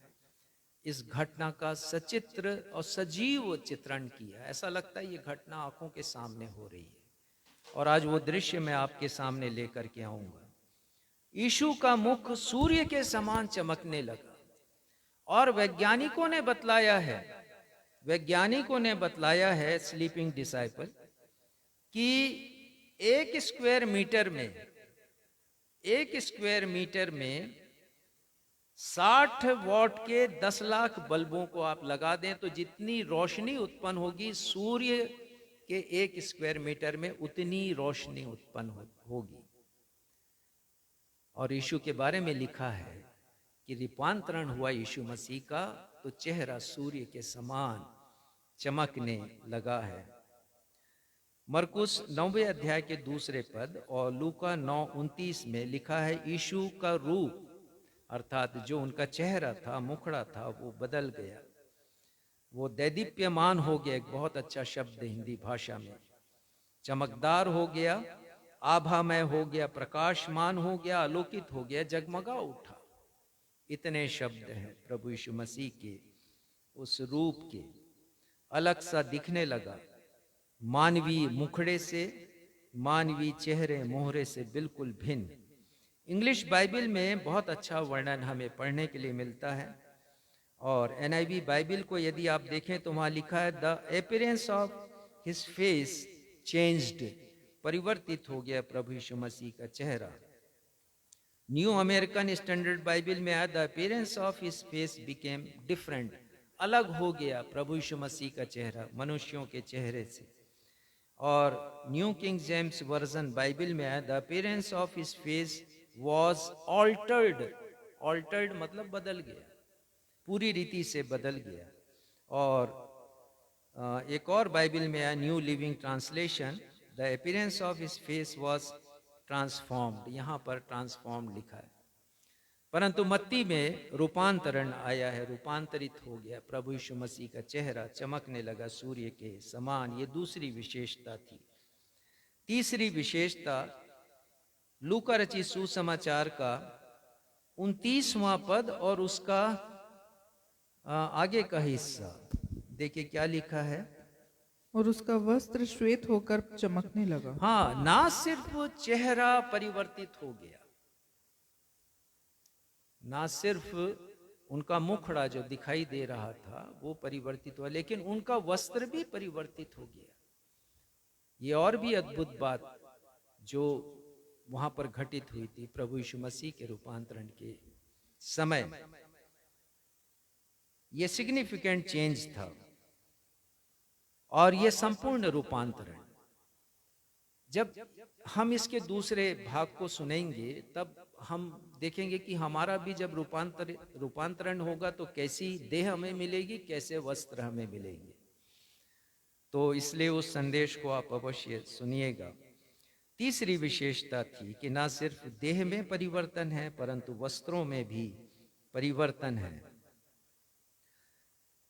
इस घटना का सचित्र और सजीव चित्रण किया। ऐसा लगता है ये घटना आंखों के सामने हो रही है। और आज वो दृश्य मैं आपके सामने लेकर के आऊंगा। यीशु का मुख सूर्य के समान चमकने लगा। और वैज्ञानिकों ने बतलाया है स्लीपिंग डिसाइपल कि 1 स्क्वायर मीटर में 60 वॉट के 10 लाख बल्बों को आप लगा दें तो जितनी रोशनी उत्पन्न होगी, सूर्य के 1 स्क्वायर मीटर में उतनी रोशनी उत्पन्न होगी। और यीशु के बारे में लिखा है कि रूपांतरण हुआ यीशु मसीह का तो चेहरा सूर्य के समान चमकने लगा है। मरकुस 9वें अध्याय के 2 पद और लूका 9:29 में लिखा है यीशु का रूप अर्थात जो उनका चेहरा था, मुखड़ा था, वो बदल गया, वो दैदीप्यमान हो गया। एक बहुत अच्छा शब्द है हिंदी भाषा में। चमकदार हो गया, आभामय हो गया, प्रकाशमान हो गया, आलोकित हो गया, जगमगा उठा। इतने शब्द हैं प्रभु यीशु मसीह के उस रूप के। अलग सा दिखने लगा, मानवीय मुखड़े से, मानवीय चेहरे मोहरे से बिल्कुल भिन्न। इंग्लिश बाइबल में बहुत अच्छा वर्णन हमें पढ़ने के लिए मिलता है और NIV बाइबल को यदि आप देखें तो वहां लिखा है the appearance of his face changed, परिवर्तित हो गया प्रभु यीशु मसीह का चेहरा। न्यू अमेरिकन स्टैंडर्ड बाइबल में आया the appearance of his face became different, अलग हो गया प्रभु यीशु मसीह का चेहरा मनुष्यों के चेहरे से। और new king James version Bible में आया the appearance of his face was altered, altered मतलब बदल गया, पूरी रीति से बदल गया। और एक और बाइबल में आया new living translation the appearance of his face was transformed, यहाँ पर ट्रांसफॉर्म्ड लिखा है। परंतु मत्ती में रूपांतरण आया है, रूपांतरित हो गया प्रभु यीशु मसीह का चेहरा चमकने लगा सूर्य के समान। ये दूसरी विशेषता थी। तीसरी विशेषता लूका रचित सुसमाचार का 29वां पद और उसका आगे का हिस्सा देखिए क्या लिखा है। और उसका वस्त्र श्वेत होकर चमकने लगा। हाँ, ना सिर्फ चेहरा परिवर्तित हो गया, ना सिर्फ उनका मुखड़ा जो दिखाई दे रहा था वो परिवर्तित हुआ, लेकिन उनका वस्त्र भी परिवर्तित हो गया। ये और भी अद्भुत बात जो वहां पर घटित हुई थी प्रभु यीशु मसीह के रूपांतरण के समय। ये सिग्निफिकेंट चेंज था और ये संपूर्ण रूपांतरण। जब हम इसके दूसरे भाग को सुनेंगे तब हम देखेंगे कि हमारा भी जब रूपांतरण होगा तो कैसी देह हमें मिलेगी, कैसे वस्त्र हमें मिलेंगे। तो इसलिए उस संदेश को आप अवश्य सुनिएगा। तीसरी विशेषता थी कि ना सिर्फ देह में परिवर्तन है परंतु वस्त्रों में भी परिवर्तन है।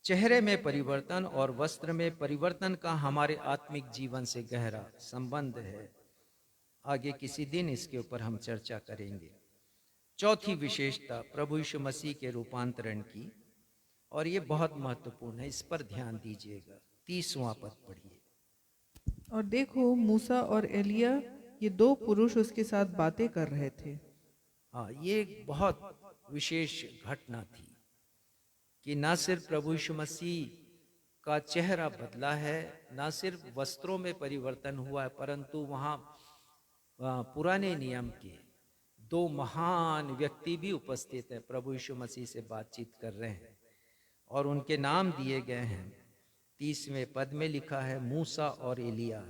चेहरे में परिवर्तन और वस्त्र में परिवर्तन का हमारे आत्मिक जीवन से गहरा संबंध है। आगे किसी दिन इसके ऊपर हम चर्चा करेंगे। चौथी विशेषता प्रभु यीशु मसीह के रूपांतरण की, और ये बहुत महत्वपूर्ण है, इस पर ध्यान दीजिएगा। 30वां पद पढ़िए। और देखो मूसा और एलिया ये 2 पुरुष उसके साथ बातें कर रहे थे। हाँ, ये एक बहुत विशेष घटना थी कि ना सिर्फ प्रभु यीशु मसीह का चेहरा बदला है, ना सिर्फ वस्त्रों में परिवर्तन हुआ है, परंतु वहाँ पुराने नियम के 2 महान व्यक्ति भी उपस्थित हैं, प्रभु यीशु मसीह से बातचीत कर रहे हैं और उनके नाम दिए गए हैं। 30वें पद में लिखा है मूसा और एलिया।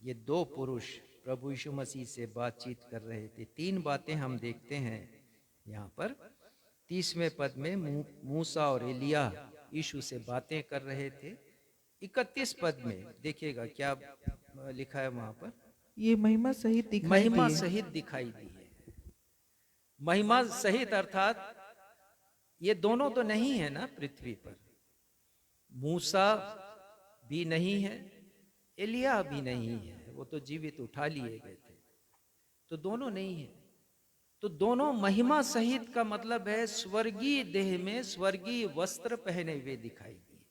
ये 2 पुरुष प्रभु यीशु मसीह से बातचीत कर रहे थे। 3 बातें हम देखते हैं यहाँ पर। 30वें पद में मूसा और एलिया यीशु से बातें कर रहे थे। 31 पद में देखिएगा क्या लिखा है वहां पर। ये महिमा सहित दिखाई महिमा दिए। सहित दिखाई दी है। महिमा सहित अर्थात ये दोनों तो नहीं है ना पृथ्वी पर। मूसा भी नहीं है, एलिया भी नहीं है, वो तो जीवित उठा लिए गए थे, तो दोनों नहीं है। तो दोनों महिमा सहित का मतलब है स्वर्गीय देह में स्वर्गीय वस्त्र पहने हुए दिखाई दिए।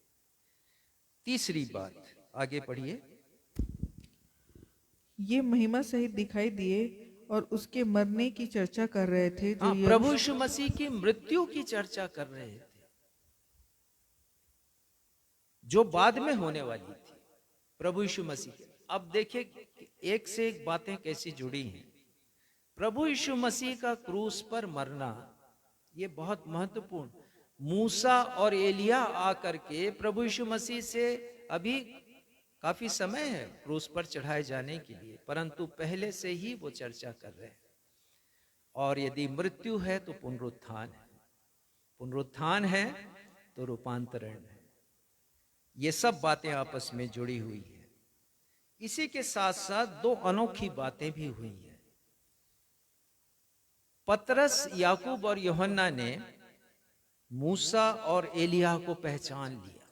तीसरी बात आगे पढ़िए। ये महिमा सहित दिखाई दिए और उसके मरने की चर्चा कर रहे थे जो हाँ, प्रभु यीशु मसीह की मृत्यु की चर्चा कर रहे थे जो बाद में होने वाली थी प्रभु यीशु मसीह के। अब देखिए एक से एक बातें कैसी जुड़ी हैं। प्रभु यीशु मसीह का क्रूस पर मरना ये बहुत महत्वपूर्ण। मूसा और एलिया आकर के प्रभु यीशु मसीह से अभी काफी समय है क्रूस पर चढ़ाए जाने के लिए, परंतु पहले से ही वो चर्चा कर रहे हैं। और यदि मृत्यु है तो पुनरुत्थान है, पुनरुत्थान है तो रूपांतरण है। ये सब बातें आपस में जुड़ी हुई है। इसी के साथ साथ दो अनोखी बातें भी हुई हैं। पतरस, याकूब और यूहन्ना ने मूसा और एलिय्याह को पहचान लिया।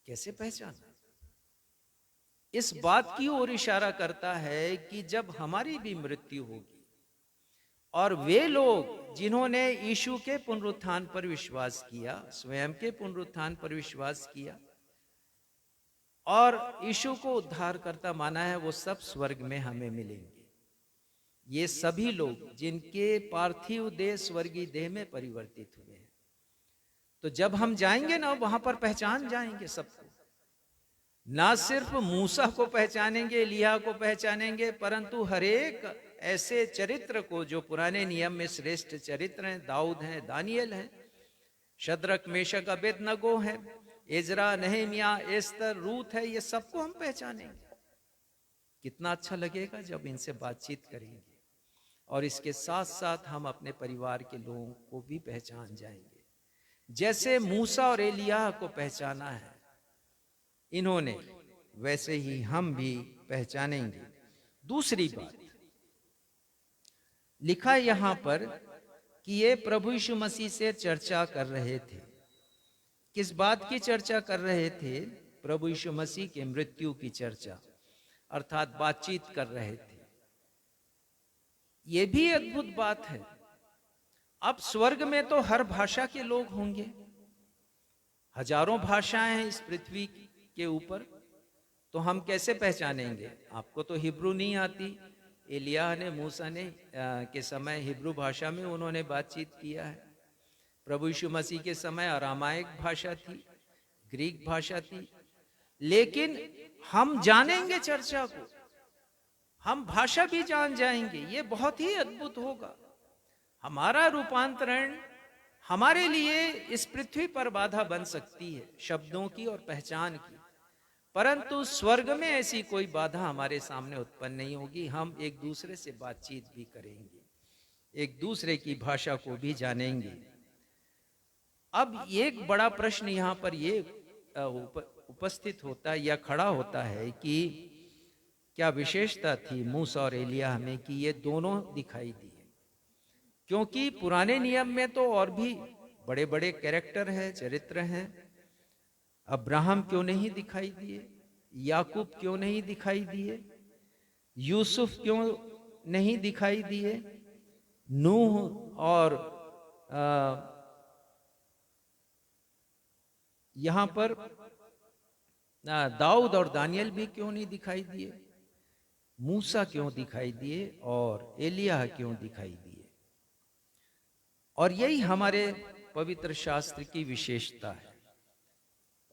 कैसे पहचाना? इस बात की ओर इशारा करता है कि जब हमारी भी मृत्यु होगी और वे लोग जिन्होंने यीशु के पुनरुत्थान पर विश्वास किया, स्वयं के पुनरुत्थान पर विश्वास किया और यीशु को उद्धारकर्ता माना है, वो सब स्वर्ग में हमें मिलेंगे। ये सभी लोग जिनके पार्थिव देह स्वर्गीय देह में परिवर्तित हुए हैं। तो जब हम जाएंगे ना, वहां पर पहचान जाएंगे सबको। ना सिर्फ मूसा को पहचानेंगे, एलिय्याह को पहचानेंगे, परंतु हरेक ऐसे चरित्र को जो पुराने नियम में श्रेष्ठ चरित्र हैं। दाऊद हैं, दानियल हैं, शद्रक, मेशक, अबेदनगो हैं, एजरा, नहम्याह, एस्तर, रूत है। ये सबको हम पहचानेंगे। कितना अच्छा लगेगा जब इनसे बातचीत करेंगे। और इसके साथ साथ हम अपने परिवार के लोगों को भी पहचान जाएंगे। जैसे मूसा और एलिय्याह को पहचाना है इन्होंने, वैसे ही हम भी पहचानेंगे। दूसरी बात लिखा यहां पर कि ये प्रभु यीशु मसीह से चर्चा कर रहे थे। किस बात की चर्चा कर रहे थे? प्रभु यीशु मसीह के मृत्यु की चर्चा, अर्थात बातचीत कर रहे थे। यह भी अद्भुत बात है। अब स्वर्ग में तो हर भाषा के लोग होंगे, हजारों भाषाएं हैं इस पृथ्वी के ऊपर, तो हम कैसे पहचानेंगे? आपको तो हिब्रू नहीं आती। एलिय्याह ने, मूसा ने के समय हिब्रू भाषा में उन्होंने बातचीत किया है। प्रभु यीशु मसीह के समय अरामाइक भाषा थी, ग्रीक भाषा थी। लेकिन हम जानेंगे चर्चा को, हम भाषा भी जान जाएंगे। ये बहुत ही अद्भुत होगा। हमारा रूपांतरण हमारे लिए इस पृथ्वी पर बाधा बन सकती है शब्दों की और पहचान की, परंतु स्वर्ग में ऐसी कोई बाधा हमारे सामने उत्पन्न नहीं होगी। हम एक दूसरे से बातचीत भी करेंगे, एक दूसरे की भाषा को भी जानेंगे। अब एक बड़ा प्रश्न यहाँ पर ये उपस्थित होता है या खड़ा होता है कि क्या विशेषता थी मूसा और एलिय्याह में कि ये दोनों दिखाई दिए? क्योंकि पुराने नियम में तो और भी बड़े बड़े कैरेक्टर हैं, चरित्र हैं। अब्राहम क्यों नहीं दिखाई दिए? याकूब क्यों नहीं दिखाई दिए? यूसुफ क्यों नहीं दिखाई दिए? नूह और यहां पर दाऊद और दानियल भी क्यों नहीं दिखाई दिए? मूसा क्यों दिखाई दिए और एलिय्याह क्यों दिखाई दिए? और यही हमारे पवित्र शास्त्र की विशेषता है।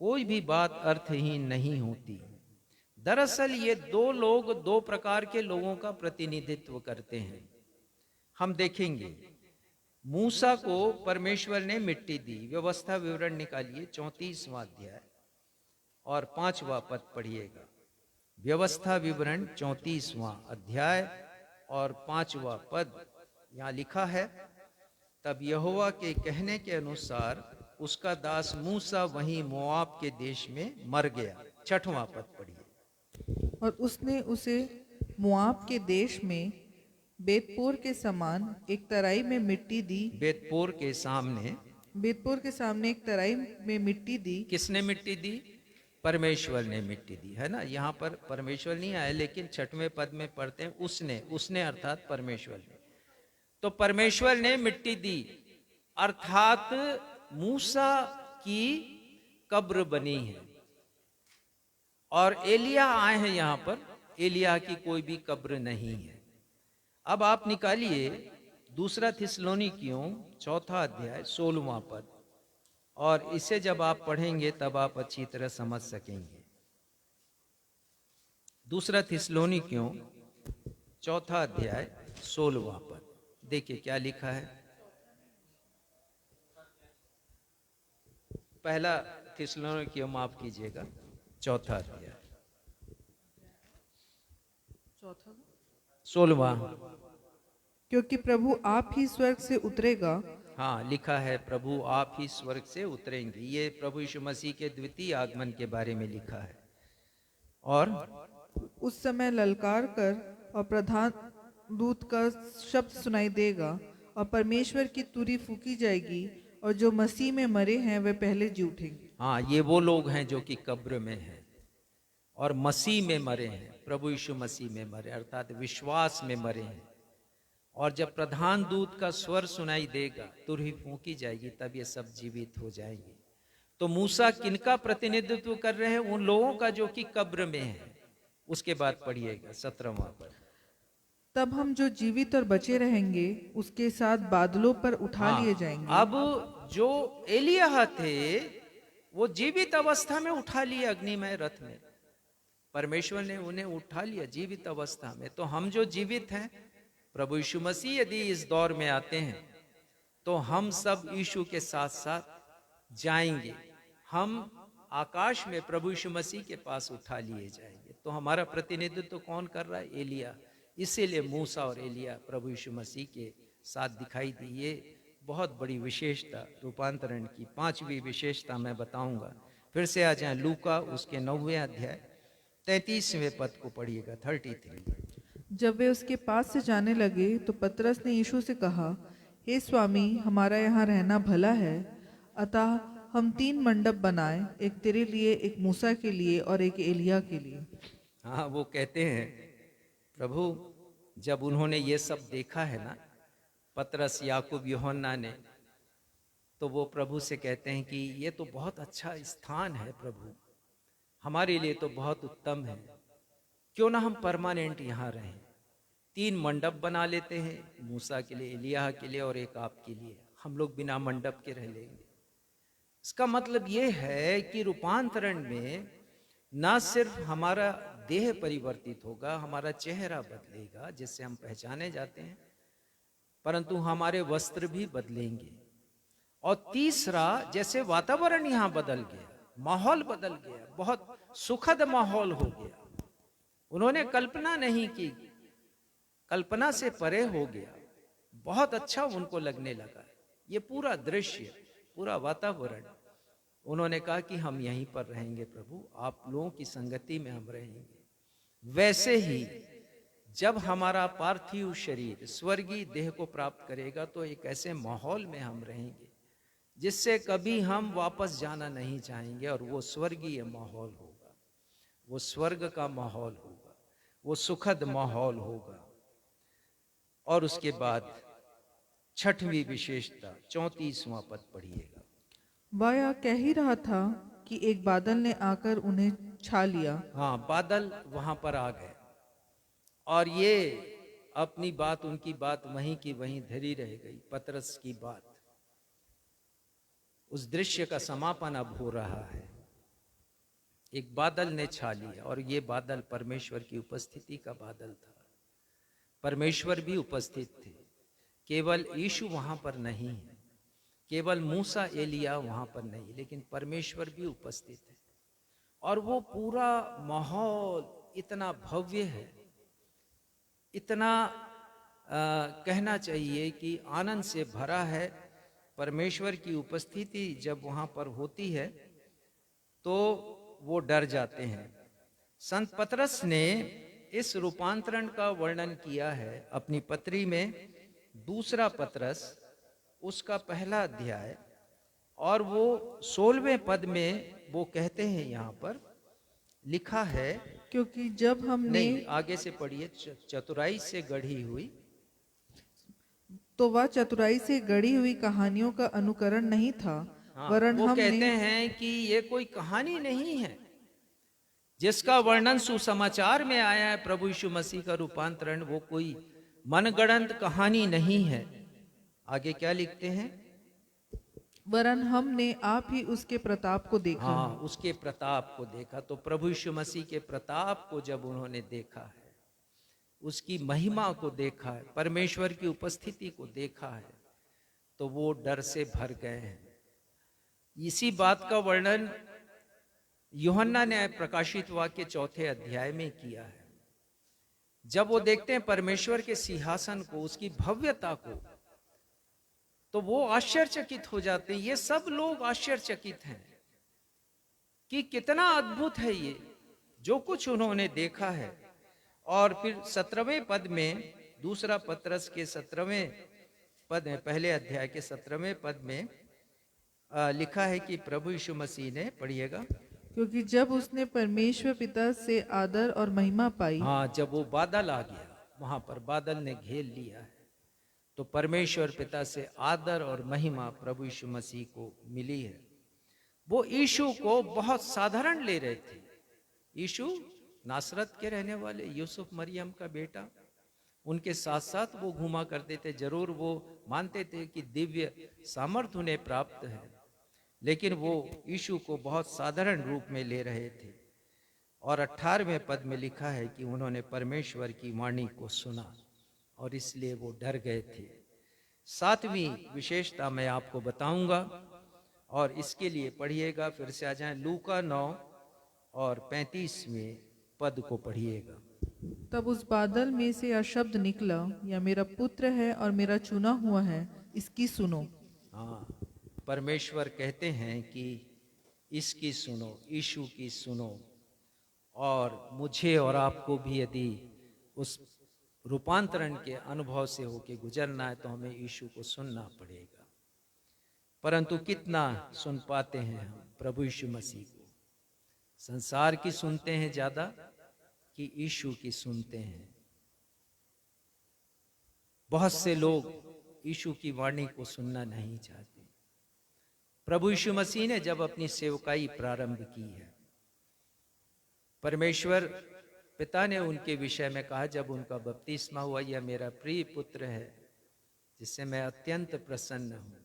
कोई भी बात अर्थहीन नहीं होती। दरअसल ये दो लोग दो प्रकार के लोगों का प्रतिनिधित्व करते हैं। हम देखेंगे, मूसा को परमेश्वर ने मिट्टी दी। व्यवस्था विवरण निकालिए 34वां अध्याय और 5वां पद पढ़िएगा। व्यवस्था विवरण 34वां अध्याय और 5वां पद यहां लिखा है, तब यहोवा के कहने के अनुसार उसका दास मूसा वहीं मोआब के देश में मर गया। 6वां पद पढ़िए। और उसने उसे मोआब के देश में बेतपोर के समान एक तराई में मिट्टी दी। बेतपोर के सामने, बेतपोर के सामने एक तराई में मिट्टी दी। किसने मिट्टी दी? परमेश्वर ने मिट्टी दी, है ना। यहाँ पर परमेश्वर नहीं आया, लेकिन 6वें पद में पढ़ते हैं उसने अर्थात परमेश्वर ने। तो परमेश्वर ने मिट्टी दी, अर्थात मूसा की कब्र बनी है। और एलिय्याह आए हैं यहाँ पर, एलिय्याह की कोई भी कब्र नहीं है। अब आप निकालिए 2 थिस्सलुनीकियों 4 अध्याय 16वां पद, और इसे जब आप पढ़ेंगे तब आप अच्छी तरह समझ सकेंगे। 2 थिस्सलुनीकियों 4 अध्याय 16वां पद, देखिए क्या लिखा है। 1 थिस्सलुनीकियों, माफ कीजिएगा, 4 अध्याय 16वां। क्योंकि प्रभु आप ही स्वर्ग से उतरेगा हाँ, लिखा है प्रभु आप ही स्वर्ग से उतरेंगे। ये प्रभु यीशु मसीह के द्वितीय आगमन के बारे में लिखा है। और उस समय ललकार कर और प्रधान दूत का शब्द सुनाई देगा और परमेश्वर की तुरी फूकी जाएगी और जो मसीह में मरे हैं वे पहले जी उठेंगे। हाँ, ये वो लोग हैं जो कि कब्र में हैं और मसीह में मरे हैं, प्रभु यीशु मसीह में मरे अर्थात विश्वास में मरे हैं। और जब प्रधान दूत का स्वर सुनाई देगा, तुरही फूंकी जाएगी, तब ये सब जीवित हो जाएंगे। तो मूसा किनका प्रतिनिधित्व कर रहे हैं? उन लोगों का जो कि कब्र में है। उसके बाद पढ़िएगा 17वां पद। तब हम जो जीवित और बचे रहेंगे उसके साथ बादलों पर उठा लिए जाएंगे। अब जो एलिय्याह थे वो जीवित अवस्था में उठा लिए अग्निमय रथ में, परमेश्वर ने उन्हें उठा लिया जीवित अवस्था में। तो हम जो जीवित हैं, प्रभु यीशु मसीह यदि इस दौर में आते हैं तो हम सब यीशु के साथ साथ जाएंगे। हम आकाश में प्रभु यीशु मसीह के पास उठा लिए जाएंगे। तो हमारा प्रतिनिधित्व कौन कर रहा है? एलिय्याह। इसीलिए मूसा और एलिय्याह प्रभु यीशु मसीह के साथ दिखाई दी। ये बहुत बड़ी विशेषता रूपांतरण की 5वीं विशेषता मैं बताऊंगा। फिर से आ जाए लूका उसके 9वें अध्याय 33वें पद को पढ़िएगा 33। जब वे उसके पास से जाने लगे तो पतरस ने यीशु से कहा, हे स्वामी, हमारा यहाँ रहना भला है, अतः हम 3 मंडप बनाए, एक तेरे लिए, एक मूसा के लिए और एक एलिय्याह के लिए। हाँ, वो कहते हैं प्रभु जब उन्होंने ये सब देखा है ना, पतरस, याकूब, यूहन्ना ने, तो वो प्रभु से कहते हैं कि ये तो बहुत अच्छा स्थान है प्रभु, हमारे लिए तो बहुत उत्तम है, क्यों ना हम परमानेंट यहाँ रहें। 3 मंडप बना लेते हैं, मूसा के लिए, एलिय्याह के लिए और एक आपके लिए। हम लोग बिना मंडप के रह लेंगे। इसका मतलब ये है कि रूपांतरण में ना सिर्फ हमारा देह परिवर्तित होगा, हमारा चेहरा बदलेगा जिससे हम पहचाने जाते हैं, परंतु हमारे वस्त्र भी बदलेंगे। और तीसरा, जैसे वातावरण यहाँ बदल गया, माहौल बदल गया, बहुत सुखद माहौल हो गया। उन्होंने कल्पना नहीं की, कल्पना से परे हो गया, बहुत अच्छा उनको लगने लगा। ये पूरा दृश्य, पूरा वातावरण, उन्होंने कहा कि हम यहीं पर रहेंगे प्रभु, आप लोगों की संगति में हम रहेंगे। वैसे ही जब हमारा पार्थिव शरीर स्वर्गीय देह को प्राप्त करेगा तो एक ऐसे माहौल में हम रहेंगे जिससे कभी हम वापस जाना नहीं चाहेंगे, और वो स्वर्गीय माहौल होगा, वो स्वर्ग का माहौल होगा, वो सुखद माहौल होगा। और उसके बाद 6वीं विशेषता 34वां पद पढ़िएगा। वह यह कह ही रहा था कि एक बादल ने आकर उन्हें छा लिया। हाँ, बादल वहां पर आ गए और ये अपनी बात, उनकी बात वहीं की वहीं धरी रह गई। पतरस की बात, उस दृश्य का समापन अब हो रहा है। एक बादल ने छा लिया, और ये बादल परमेश्वर की उपस्थिति का बादल था। परमेश्वर भी उपस्थित थे, केवल यीशु वहां पर नहीं है, केवल मूसा एलिय्याह वहां पर नहीं, लेकिन परमेश्वर भी उपस्थित है। और वो पूरा माहौल इतना भव्य है, इतना कहना चाहिए कि आनंद से भरा है। परमेश्वर की उपस्थिति जब वहां पर होती है तो वो डर जाते हैं। संत पतरस ने इस रूपांतरण का वर्णन किया है अपनी पत्री में, 2 पतरस उसका 1 अध्याय, और वो 16वें पद में वो कहते हैं, यहाँ पर लिखा है, क्योंकि जब हमने, नहीं आगे से पढ़िए, चतुराई से गढ़ी हुई, तो वह चतुराई से गढ़ी हुई कहानियों का अनुकरण नहीं था, हाँ, वरन वो कहते हमने, हैं कि ये कोई कहानी नहीं है जिसका वर्णन सुसमाचार में आया है। प्रभु यीशु मसीह का रूपांतरण वो कोई मनगढ़ंत कहानी नहीं है। आगे क्या लिखते हैं? वरन हमने आप ही उसके प्रताप को देखा। हाँ, उसके प्रताप को देखा। तो प्रभु यीशु मसीह के प्रताप को जब उन्होंने देखा है, उसकी महिमा को देखा है, परमेश्वर की उपस्थिति को देखा है, तो वो डर से भर गए हैं। इसी बात का वर्णन यूहन्ना ने प्रकाशित वाक्य 4 अध्याय में किया है। जब वो देखते हैं परमेश्वर के सिंहासन को, उसकी भव्यता को, तो वो आश्चर्यचकित हो जाते हैं। ये सब लोग आश्चर्यचकित हैं कि कितना अद्भुत है ये जो कुछ उन्होंने देखा है। और फिर 17वें पद में, दूसरा पत्रस के 17वें पद में, पहले अध्याय के 17वें पद में लिखा है कि प्रभु यीशु मसीह ने, पढ़िएगा। क्योंकि जब उसने परमेश्वर पिता से आदर और महिमा पाई, हाँ, जब वो बादल आ गया, वहां पर बादल ने घेर लिया है, तो परमेश्वर पिता से आदर और महिमा प्रभु यीशु मसीह को मिली है। वो यीशु को बहुत साधारण ले रहे थे। यीशु नासरत के रहने वाले, यूसुफ मरियम का बेटा, उनके साथ साथ वो घूमा करते थे। जरूर वो मानते थे कि दिव्य सामर्थ्य उन्हें प्राप्त है, लेकिन वो यीशु को बहुत साधारण रूप में ले रहे थे। और 18वें पद में लिखा है कि उन्होंने परमेश्वर की वाणी को सुना और इसलिए वो डर गए थे। 7वीं विशेषता मैं आपको बताऊंगा, और इसके लिए पढ़िएगा, फिर से आ जाएं, लूका 9 और 35वें पद को पढ़िएगा। तब उस बादल में से यह शब्द निकला, यह मेरा पुत्र है और मेरा चुना हुआ है, इसकी सुनो। हाँ, परमेश्वर कहते हैं कि इसकी सुनो, यीशु की सुनो। और मुझे और आपको भी यदि उस रूपांतरण के अनुभव से होके गुजरना है तो हमें यीशु को सुनना पड़ेगा। परंतु कितना सुन पाते हैं हम प्रभु यीशु मसीह को? संसार की सुनते हैं ज्यादा कि यीशु की सुनते हैं? बहुत से लोग यीशु की वाणी को सुनना नहीं चाहते। प्रभु यीशु मसीह ने जब अपनी सेवकाई प्रारंभ की है, परमेश्वर पिता ने उनके विषय में कहा, जब उनका बपतिस्मा हुआ, यह मेरा प्रिय पुत्र है जिससे मैं अत्यंत प्रसन्न हूं।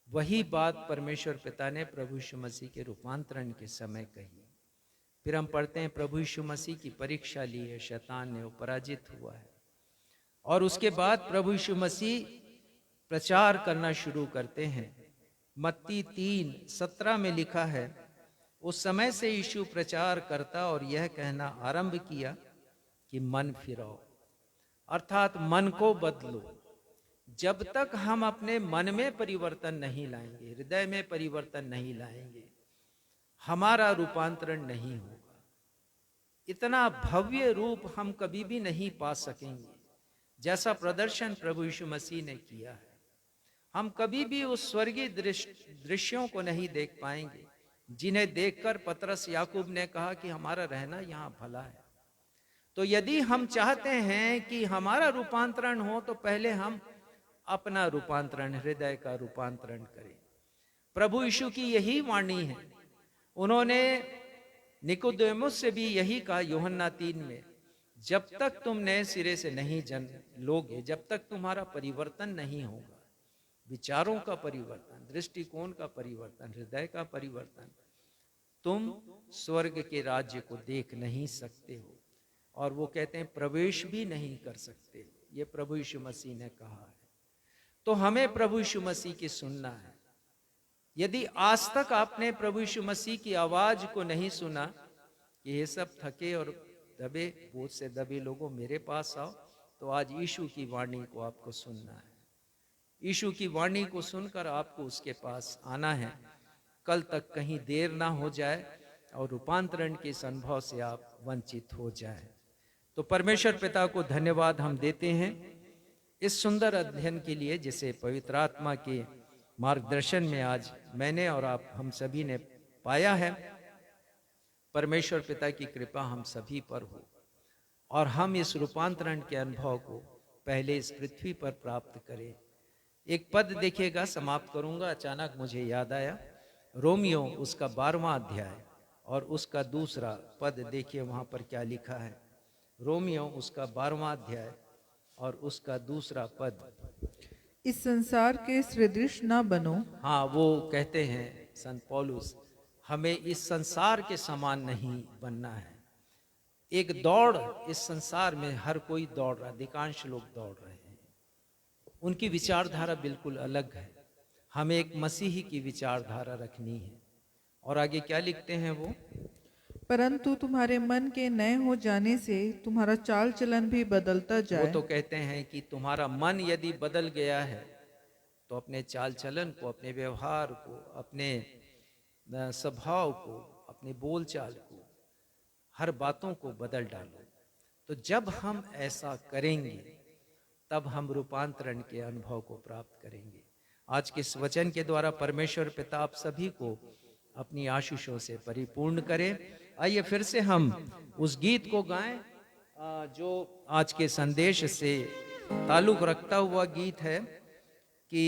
वही बात परमेश्वर पिता ने प्रभु यीशु मसीह के रूपांतरण के समय कही। फिर हम पढ़ते हैं प्रभु यीशु मसीह की परीक्षा ली है, शैतान ने, वो पराजित हुआ है। और उसके बाद प्रभु यीशु मसीह प्रचार करना शुरू करते हैं। मत्ती 3:17 में लिखा है, उस समय से यीशु प्रचार करता और यह कहना आरंभ किया कि मन फिराओ, अर्थात मन को बदलो। जब तक हम अपने मन में परिवर्तन नहीं लाएंगे, हृदय में परिवर्तन नहीं लाएंगे, हमारा रूपांतरण नहीं होगा। इतना भव्य रूप हम कभी भी नहीं पा सकेंगे जैसा प्रदर्शन प्रभु यीशु मसीह ने किया है। हम कभी भी उस स्वर्गीय दृश्यों को नहीं देख पाएंगे जिन्हें देखकर पतरस याकूब ने कहा कि हमारा रहना यहाँ भला है। तो यदि हम चाहते हैं कि हमारा रूपांतरण हो तो पहले हम अपना रूपांतरण, हृदय का रूपांतरण करें। प्रभु यीशु की यही वाणी है। उन्होंने निकोदेमुस से भी यही कहा यूहन्ना 3 में, जब तक तुम नए सिरे से नहीं जन्म लोगे, जब तक तुम्हारा परिवर्तन नहीं होगा, विचारों का परिवर्तन, दृष्टिकोण का परिवर्तन, हृदय का परिवर्तन, तुम स्वर्ग के राज्य को देख नहीं सकते हो। और वो कहते हैं प्रवेश भी नहीं कर सकते हो। ये प्रभु यीशु मसीह ने कहा है। तो हमें प्रभु यीशु मसीह की सुनना है। यदि आज तक आपने प्रभु यीशु मसीह की आवाज को नहीं सुना कि ये सब थके और दबे, बोझ से दबे लोगों मेरे पास आओ, तो आज यीशु की वाणी को आपको सुनना है। यीशु की वाणी को सुनकर आपको उसके पास आना है। कल तक कहीं देर ना हो जाए और रूपांतरण के इस अनुभव से आप वंचित हो जाए। तो परमेश्वर पिता को धन्यवाद हम देते हैं इस सुंदर अध्ययन के लिए, जिसे पवित्र आत्मा के मार्गदर्शन में आज मैंने और आप हम सभी ने पाया है। परमेश्वर पिता की कृपा हम सभी पर हो और हम इस रूपांतरण के अनुभव को पहले इस पृथ्वी पर प्राप्त करें। एक पद देखिएगा, समाप्त करूंगा, अचानक मुझे याद आया। रोमियो उसका 12वां अध्याय और उसका दूसरा पद देखिए, वहां पर क्या लिखा है। रोमियो उसका 12वां अध्याय और उसका दूसरा पद। इस संसार के सदृश ना बनो। हाँ, वो कहते हैं संत पौलुस, हमें इस संसार के समान नहीं बनना है। एक दौड़ इस संसार में हर कोई दौड़ रहा, अधिकांश लोग दौड़ रहे हैं। उनकी विचारधारा बिल्कुल अलग है। हमें एक मसीही की विचारधारा रखनी है। और आगे क्या लिखते हैं वो? परंतु तुम्हारे मन के नए हो जाने से तुम्हारा चाल चलन भी बदलता वो जाए। तो कहते हैं कि तुम्हारा मन यदि बदल गया है तो अपने चाल चलन को, अपने व्यवहार को, अपने स्वभाव को, अपने बोलचाल को, हर बातों को बदल डालो। तो जब हम ऐसा करेंगे तब हम रूपांतरण के अनुभव को प्राप्त करेंगे। आज के इस वचन के द्वारा परमेश्वर पिता आप सभी को अपनी आशीषों से परिपूर्ण करे। आइए फिर से हम उस गीत को गाएं जो आज के संदेश से ताल्लुक रखता हुआ गीत है कि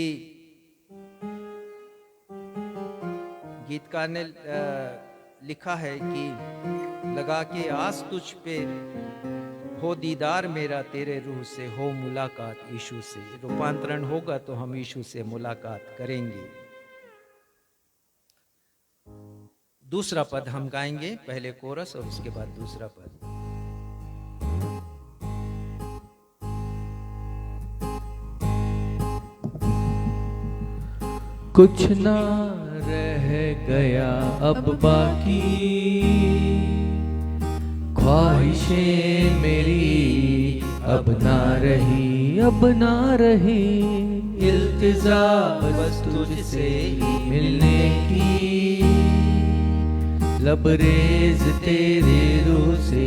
गीतकार ने लिखा है कि लगा के आस तुझ पे हो दीदार मेरा तेरे रूह से, हो मुलाकात यीशु से। रूपांतरण होगा तो हम यीशु से मुलाकात करेंगे। दूसरा पद हम गाएंगे, पहले कोरस और उसके बाद दूसरा पद। कुछ ना रह गया अब बाकी, ख्वाहिशें मेरी अब ना रही, अब ना रही। इल्तिजा बस तुझसे मिलने की, लबरेज तेरे रूह से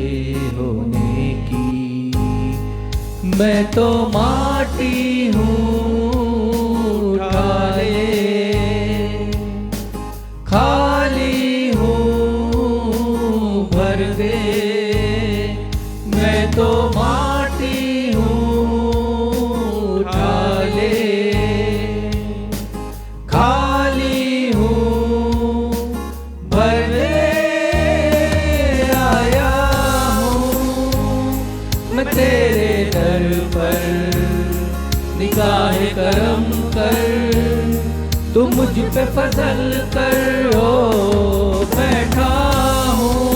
होने की। मैं तो माटी हूँ उठा ले, खाली हूँ भर दे। मैं तो माटी हूँ उठा ले, खाली हूँ भर दे। आया हूँ मैं तेरे दर पर, निगाह करम कर, तू मुझ पे फजल कर। ओ बैठा हूँ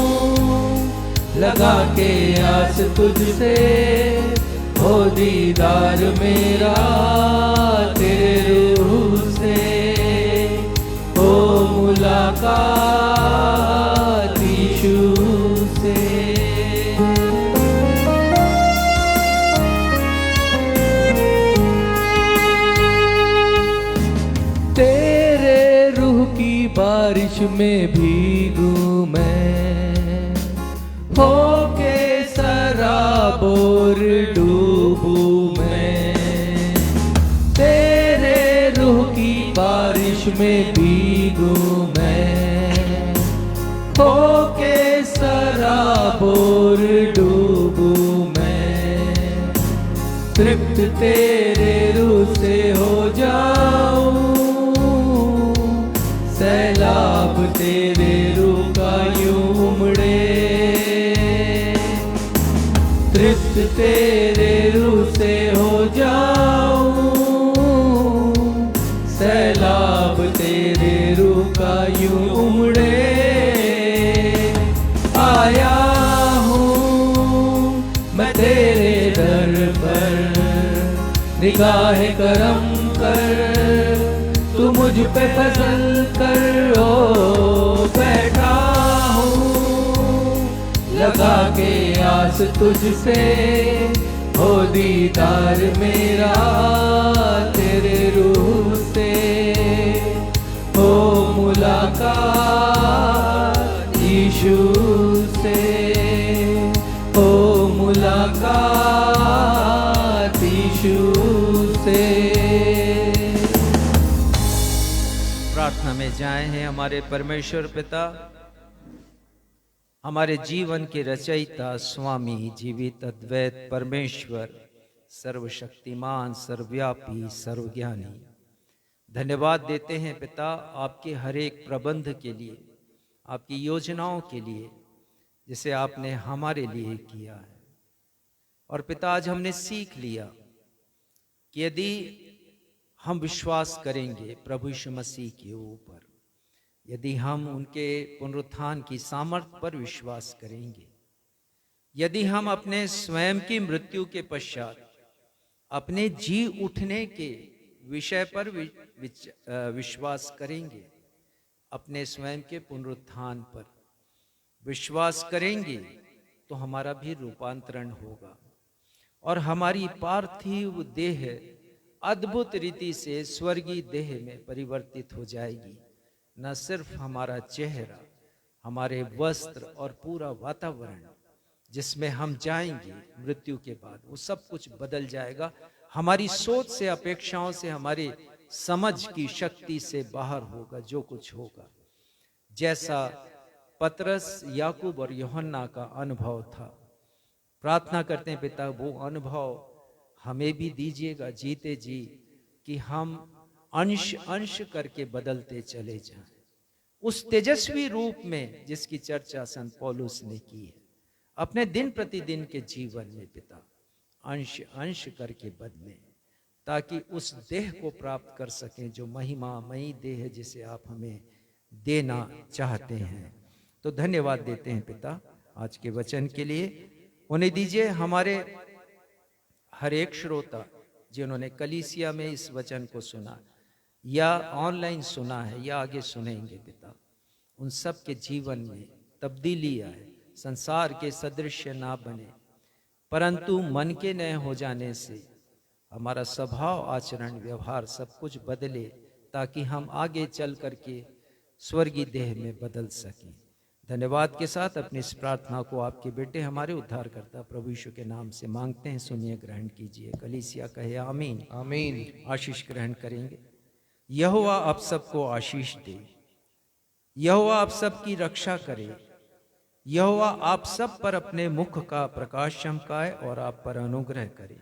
लगा के आस तुझसे, हो दीदार मेरा तेरे रूह से, हो मुलाकात यीशु से। तेरे रूह की बारिश में भीगूं मैं, होके सराबोर डूबूं मैं। तेरे रूह की बारिश में भीगूं मैं, होके सराबोर डूबूं मैं। तृप्त तेरे रूह से हो जाऊं, सैलाब तेरे रूह का यूं उमड़े। तृप्त तेरे रूह से हो जाऊं, सैलाब तेरे रूह का यूं उमड़े। आया हूँ मैं तेरे दर पर, निगाह करम कर, तू मुझ पे फजल कर। ओ बैठा हूँ लगा के आस तुझसे, हो दीदार मेरा तेरे रूह से, हो मुलाकात यीशु से, हो मुलाकात यीशु से। प्रार्थना में जाए हैं। हमारे परमेश्वर पिता, हमारे जीवन के रचयिता, स्वामी, जीवित अद्वैत परमेश्वर, सर्वशक्तिमान, सर्वव्यापी, सर्वज्ञानी, धन्यवाद देते हैं पिता आपके हर एक प्रबंध के लिए, आपकी योजनाओं के लिए जिसे आपने हमारे लिए किया है। और पिता आज हमने सीख लिया कि यदि हम विश्वास करेंगे प्रभु यीशु मसीह के ऊपर, यदि हम उनके पुनरुत्थान की सामर्थ्य पर विश्वास करेंगे, यदि हम अपने स्वयं की मृत्यु के पश्चात अपने जी उठने के विषय पर विश्वास करेंगे, अपने स्वयं के पुनरुत्थान पर, विश्वास करेंगे तो हमारा भी रूपांतरण होगा और हमारी पार्थिव देह अद्भुत रीति से स्वर्गीय देह में परिवर्तित हो जाएगी। न सिर्फ हमारा चेहरा, हमारे वस्त्र और पूरा वातावरण जिसमें हम जाएंगे मृत्यु के बाद, वो सब कुछ बदल जाएगा। हमारी सोच से, अपेक्षाओं से, हमारी समझ की शक्ति से बाहर होगा जो कुछ होगा। जैसा पतरस, याकूब और यूहन्ना का अनुभव था, प्रार्थना करते हैं पिता वो अनुभव हमें भी दीजिएगा जीते जी, कि हम अंश अंश करके बदलते चले जाएं उस तेजस्वी रूप में जिसकी चर्चा संत पौलुस ने की है। अपने दिन प्रतिदिन के जीवन में पिता अंश अंश करके बदलें, ताकि उस देह को प्राप्त कर सकें जो महिमामयी देह है जिसे आप हमें देना चाहते हैं। तो धन्यवाद देते हैं पिता आज के वचन के लिए। उन्हें दीजिए हमारे हर एक श्रोता जिन्होंने कलीसिया में इस वचन को सुना या ऑनलाइन सुना है या आगे सुनेंगे पिता, उन सब के जीवन में तब्दीली आए, संसार के सदृश्य ना बने, परंतु मन के नए हो जाने से हमारा स्वभाव, आचरण, व्यवहार सब कुछ बदले, ताकि हम आगे चल करके स्वर्गीय देह में बदल सकें। धन्यवाद के साथ अपनी इस प्रार्थना को आपके बेटे हमारे उद्धारकर्ता प्रभु यीशु के नाम से मांगते हैं। सुनिए, ग्रहण कीजिए। कलीसिया कहे आमीन। आमीन। आशीष ग्रहण करेंगे। यहोवा आप सबको आशीष दे, यहोवा आप सबकी रक्षा करे, यहोवा आप सब पर अपने मुख का प्रकाश चमकाए और आप पर अनुग्रह करे,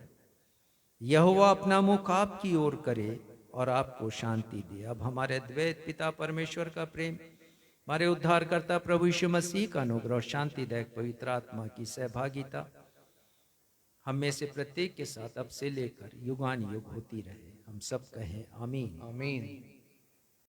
यहोवा अपना मुख आपकी ओर करे और आपको शांति दे। अब हमारे द्वैत पिता परमेश्वर का प्रेम, हमारे उद्धारकर्ता प्रभु यीशु मसीह का अनुग्रह और शांतिदायक पवित्र आत्मा की सहभागिता हम में से प्रत्येक के साथ अब से लेकर युगान युग होती रहे। हम सब कहें आमीन। आमीन।